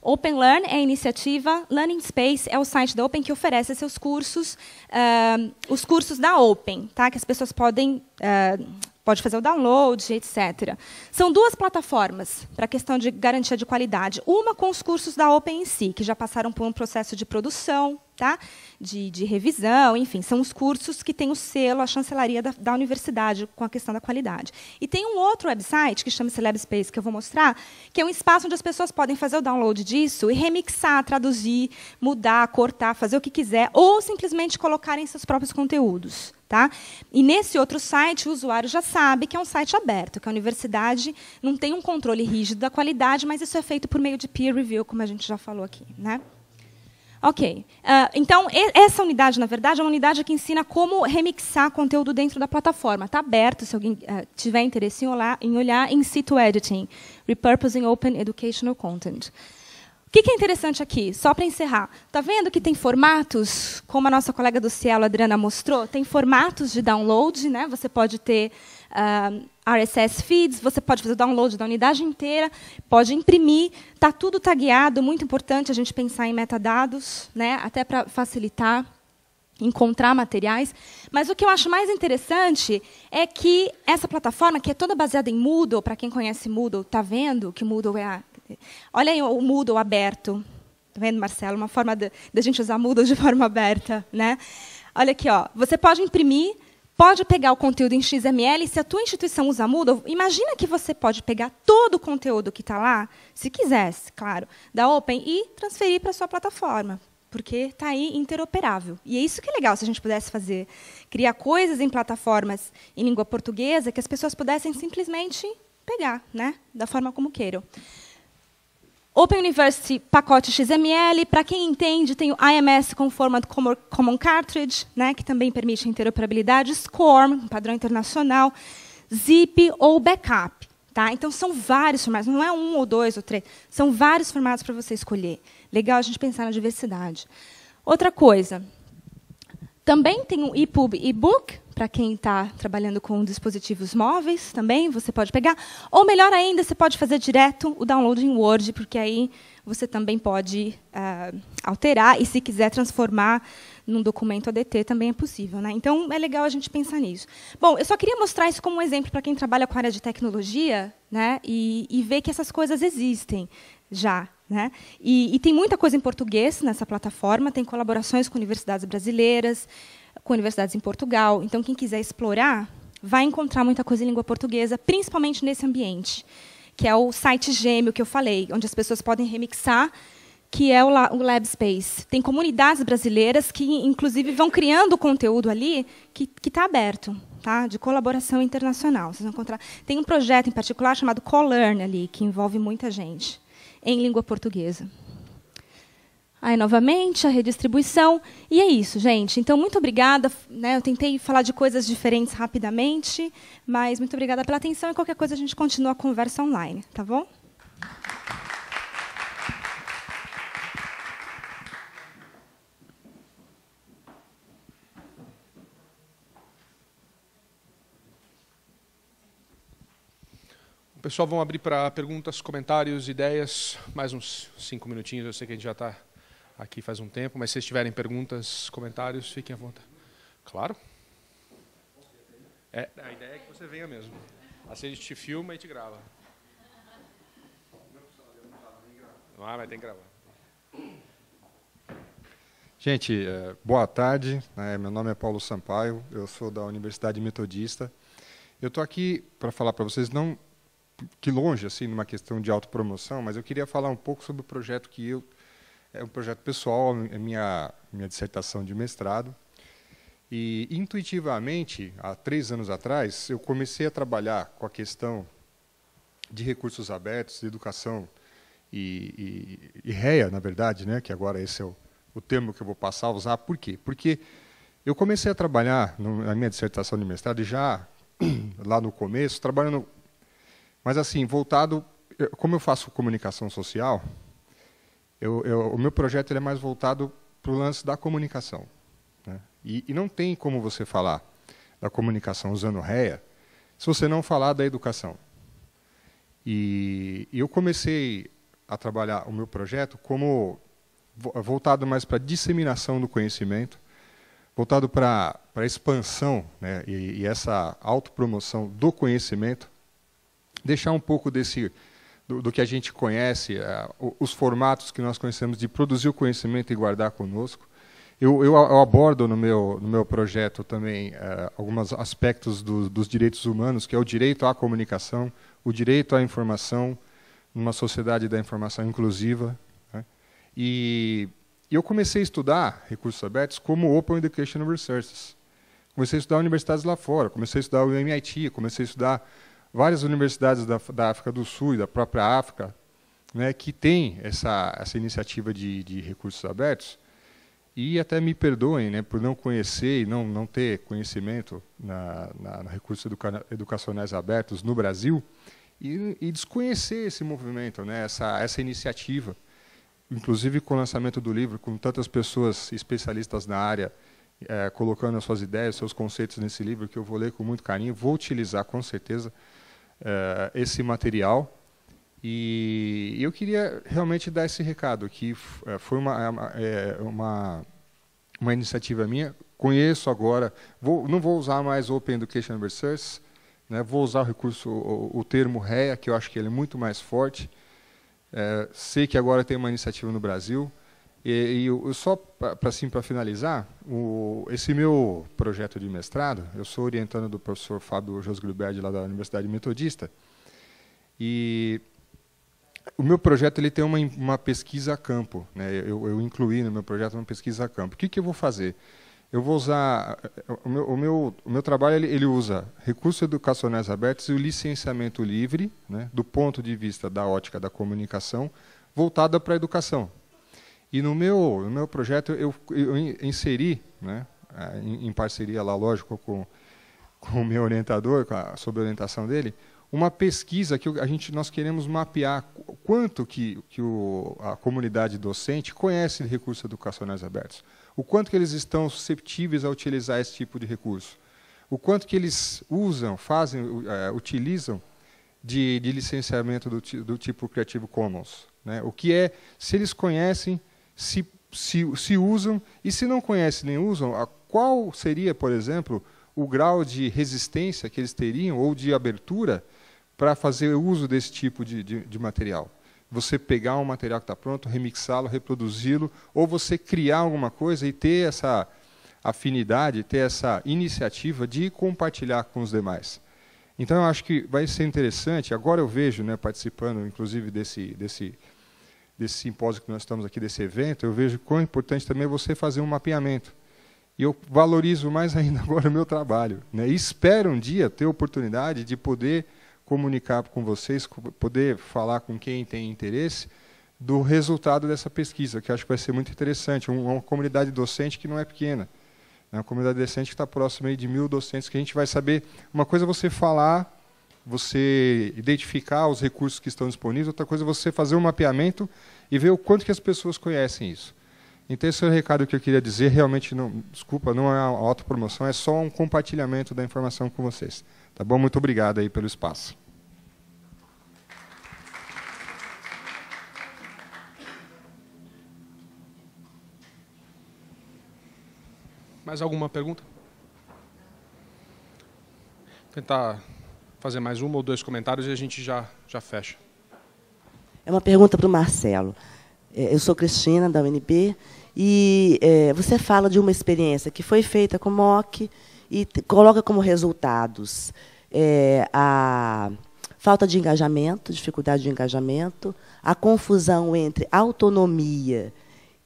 Open Learn é a iniciativa, Learning Space é o site da Open que oferece seus cursos, os cursos da Open, tá? Que as pessoas podem fazer o download, etc. São duas plataformas para a questão de garantia de qualidade. Uma com os cursos da Open em si, que já passaram por um processo de produção, tá? de revisão, enfim, são os cursos que têm o selo, a chancelaria da universidade com a questão da qualidade. E tem um outro website, que chama-se LabSpace, que eu vou mostrar, que é um espaço onde as pessoas podem fazer o download disso e remixar, traduzir, mudar, cortar, fazer o que quiser, ou simplesmente colocarem seus próprios conteúdos. Tá? E, nesse outro site, o usuário já sabe que é um site aberto, que a universidade não tem um controle rígido da qualidade, mas isso é feito por meio de peer review, como a gente já falou aqui. Né? Ok. Então, essa unidade, na verdade, é uma unidade que ensina como remixar conteúdo dentro da plataforma. Está aberto, se alguém tiver interesse em olhar, in situ editing, repurposing open educational content. O que é interessante aqui, só para encerrar? Está vendo que tem formatos, como a nossa colega do Cielo, Adriana, mostrou? Tem formatos de download, né? Você pode ter RSS feeds, você pode fazer o download da unidade inteira, pode imprimir, está tudo tagueado, muito importante a gente pensar em metadados, né? Até para facilitar encontrar materiais. Mas o que eu acho mais interessante é que essa plataforma, que é toda baseada em Moodle, para quem conhece Moodle, está vendo que Moodle é olha aí o Moodle aberto. Está vendo, Marcelo? Uma forma da gente usar Moodle de forma aberta. Né? Olha aqui, ó. Você pode imprimir, pode pegar o conteúdo em XML. Se a tua instituição usa Moodle, imagina que você pode pegar todo o conteúdo que está lá, se quisesse, claro, da Open, e transferir para a sua plataforma, porque está aí interoperável. E é isso que é legal, se a gente pudesse fazer. Criar coisas em plataformas em língua portuguesa que as pessoas pudessem simplesmente pegar, né? Da forma como queiram. Open University pacote XML, para quem entende, tem o IMS Conformed Common Cartridge, né, que também permite interoperabilidade, SCORM, um padrão internacional, Zip ou Backup. Tá? Então, são vários formatos, não é um ou dois ou três, são vários formatos para você escolher. Legal a gente pensar na diversidade. Outra coisa, também tem um EPUB e-book, para quem está trabalhando com dispositivos móveis, também você pode pegar. Ou, melhor ainda, você pode fazer direto o download em Word, porque aí você também pode alterar, e, se quiser, transformar num documento ADT, também é possível. Né? Então, é legal a gente pensar nisso. Bom, eu só queria mostrar isso como um exemplo para quem trabalha com a área de tecnologia, né? e ver que essas coisas existem já. Né? E tem muita coisa em português nessa plataforma, tem colaborações com universidades brasileiras, com universidades em Portugal. Então, quem quiser explorar, vai encontrar muita coisa em língua portuguesa, principalmente nesse ambiente, que é o site gêmeo que eu falei, onde as pessoas podem remixar, que é o LabSpace. Tem comunidades brasileiras que, inclusive, vão criando conteúdo ali que está aberto, tá? De colaboração internacional. Vocês vão encontrar. Tem um projeto em particular chamado CoLearn ali, que envolve muita gente, em língua portuguesa. Aí, novamente, a redistribuição. E é isso, gente. Então, muito obrigada. Né? Eu tentei falar de coisas diferentes rapidamente, mas muito obrigada pela atenção. E qualquer coisa, a gente continua a conversa online. Tá bom? Pessoal, vamos abrir para perguntas, comentários, ideias. Mais uns 5 minutinhos. Eu sei que a gente já está aqui faz um tempo, mas se vocês tiverem perguntas, comentários, fiquem à vontade. Claro. A ideia é que você venha mesmo. Assim a gente te filma e te grava. Ah, mas tem que gravar. Gente, boa tarde. Meu nome é Paulo Sampaio, eu sou da Universidade Metodista. Eu estou aqui para falar para vocês, não que longe, assim, numa questão de autopromoção, mas eu queria falar um pouco sobre o projeto é um projeto pessoal, é minha dissertação de mestrado. E, intuitivamente, há 3 anos atrás, eu comecei a trabalhar com a questão de recursos abertos, de educação e REA, na verdade, né, que agora esse é o termo que eu vou passar a usar. Por quê? Porque eu comecei a trabalhar na minha dissertação de mestrado, e já lá no começo, trabalhando, mas assim, voltado, como eu faço comunicação social, o meu projeto ele é mais voltado para o lance da comunicação, né? E não tem como você falar da comunicação usando REA se você não falar da educação. E eu comecei a trabalhar o meu projeto como voltado mais para a disseminação do conhecimento, voltado para a expansão, né, e essa autopromoção do conhecimento, deixar um pouco do que a gente conhece, os formatos que nós conhecemos de produzir o conhecimento e guardar conosco. Eu abordo no meu projeto também alguns aspectos dos direitos humanos, que é o direito à comunicação, o direito à informação, numa sociedade da informação inclusiva, né? E eu comecei a estudar recursos abertos como Open Educational Resources. Comecei a estudar universidades lá fora, comecei a estudar o MIT, comecei a estudar várias universidades da África do Sul e da própria África, né, que tem essa iniciativa de recursos abertos. E até me perdoem, né, por não conhecer e não ter conhecimento na recursos educacionais abertos no Brasil, e desconhecer esse movimento, né, essa iniciativa, inclusive com o lançamento do livro, com tantas pessoas especialistas na área, colocando as suas ideias, seus conceitos nesse livro, que eu vou ler com muito carinho, vou utilizar com certeza esse material. E eu queria realmente dar esse recado, que foi uma iniciativa minha. Conheço agora, não vou usar mais Open Education Resources, né, vou usar o termo REA, que eu acho que ele é muito mais forte. Sei que agora tem uma iniciativa no Brasil. E eu só para finalizar, esse meu projeto de mestrado, eu sou orientando do professor Fábio Josgilberti, lá da Universidade Metodista, e o meu projeto ele tem uma pesquisa a campo, né? Eu incluí no meu projeto uma pesquisa a campo. O que eu vou fazer? Eu vou usar o meu trabalho, ele usa recursos educacionais abertos e o licenciamento livre, né, do ponto de vista da ótica da comunicação, voltada para a educação. E no meu projeto eu inseri, né, em parceria lá, lógico, com o meu orientador, sob a orientação dele, uma pesquisa que nós queremos mapear quanto que a comunidade docente conhece de recursos educacionais abertos, o quanto que eles estão susceptíveis a utilizar esse tipo de recurso, o quanto que eles utilizam de licenciamento do tipo Creative Commons, né? O que é, se eles conhecem, se usam, e se não conhecem nem usam, qual seria, por exemplo, o grau de resistência que eles teriam, ou de abertura, para fazer uso desse tipo de material. Você pegar um material que está pronto, remixá-lo, reproduzi-lo, ou você criar alguma coisa e ter essa afinidade, ter essa iniciativa de compartilhar com os demais. Então, eu acho que vai ser interessante. Agora eu vejo, né, participando, inclusive, desse simpósio que nós estamos aqui, desse evento, eu vejo quão importante também é você fazer um mapeamento. E eu valorizo mais ainda agora o meu trabalho, né? E espero um dia ter a oportunidade de poder comunicar com vocês, poder falar com quem tem interesse do resultado dessa pesquisa, que acho que vai ser muito interessante. Uma comunidade docente que não é pequena, é uma comunidade docente que está próxima aí de 1000 docentes, que a gente vai saber. Uma coisa é você falar, você identificar os recursos que estão disponíveis, outra coisa é você fazer um mapeamento e ver o quanto que as pessoas conhecem isso. Então, esse é o recado que eu queria dizer. Realmente, desculpa, não é uma autopromoção, é só um compartilhamento da informação com vocês. Tá bom? Muito obrigado aí pelo espaço. Mais alguma pergunta? Tentar fazer mais 1 ou 2 comentários e a gente já fecha. É uma pergunta para o Marcelo. Eu sou Cristina, da UNB, e você fala de uma experiência que foi feita com MOOC e coloca como resultados a falta de engajamento, dificuldade de engajamento, a confusão entre autonomia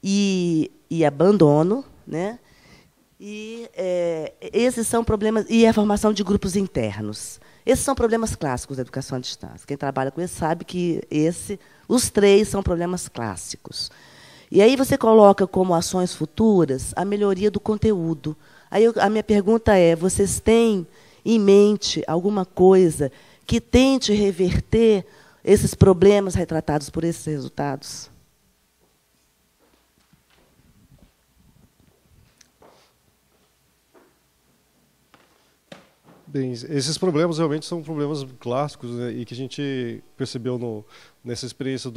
e abandono, né? E esses são problemas, e a formação de grupos internos. Esses são problemas clássicos da educação à distância. Quem trabalha com isso sabe que os três são problemas clássicos. E aí você coloca como ações futuras a melhoria do conteúdo. Aí a minha pergunta é: vocês têm em mente alguma coisa que tente reverter esses problemas retratados por esses resultados? Bem, esses problemas realmente são problemas clássicos, né, e que a gente percebeu nessa experiência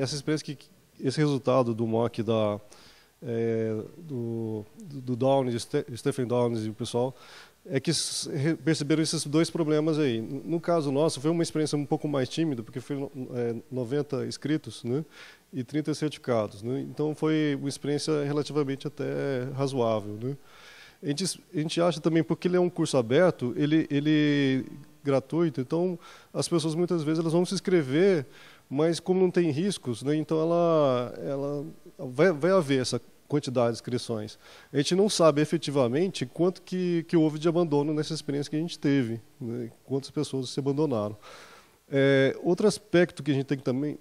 essa experiência que esse resultado do MOOC do Downes, Stephen Downes e o pessoal, é que perceberam esses dois problemas aí. No caso nosso, foi uma experiência um pouco mais tímida, porque foi 90 inscritos, né, e 30 certificados. Né, então, foi uma experiência relativamente até razoável. Né. A gente acha também, porque ele é um curso aberto, ele gratuito, então as pessoas muitas vezes elas vão se inscrever, mas como não tem riscos, né, então ela vai haver essa quantidade de inscrições. A gente não sabe efetivamente quanto que houve de abandono nessa experiência que a gente teve, né, quantas pessoas se abandonaram. Outro aspecto que a gente tem que também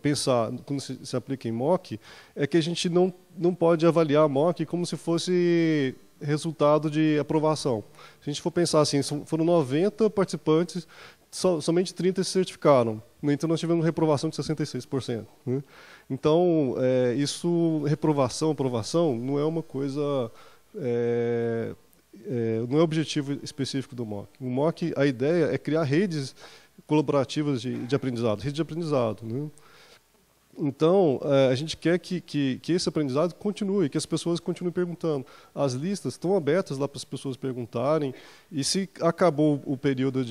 pensar quando se aplica em MOOC é que a gente não pode avaliar a MOOC como se fosse resultado de aprovação. Se a gente for pensar assim, foram 90 participantes, somente 30 se certificaram. Então, nós tivemos reprovação de 66%. Né? Então, reprovação, aprovação, não é uma coisa... não é objetivo específico do MOOC. O MOOC, a ideia é criar redes colaborativas de aprendizado, rede de aprendizado. Né? Então, a gente quer que esse aprendizado continue, que as pessoas continuem perguntando. As listas estão abertas lá para as pessoas perguntarem, e se acabou o período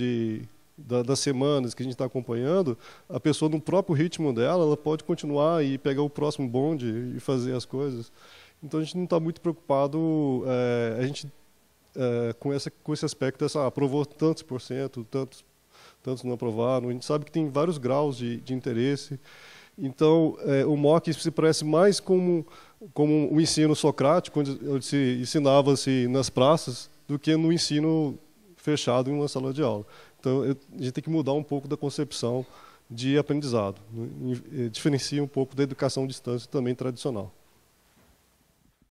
das semanas que a gente está acompanhando, a pessoa, no próprio ritmo dela, ela pode continuar e pegar o próximo bonde e fazer as coisas. Então, a gente não está muito preocupado com esse aspecto, aprovou tantos por cento, tantos não aprovaram. A gente sabe que tem vários graus de interesse. Então, o MOOC se parece mais como um ensino socrático, onde se ensinava-se nas praças, do que no ensino fechado em uma sala de aula. Então, a gente tem que mudar um pouco da concepção de aprendizado. Né? Diferencia um pouco da educação à distância também tradicional.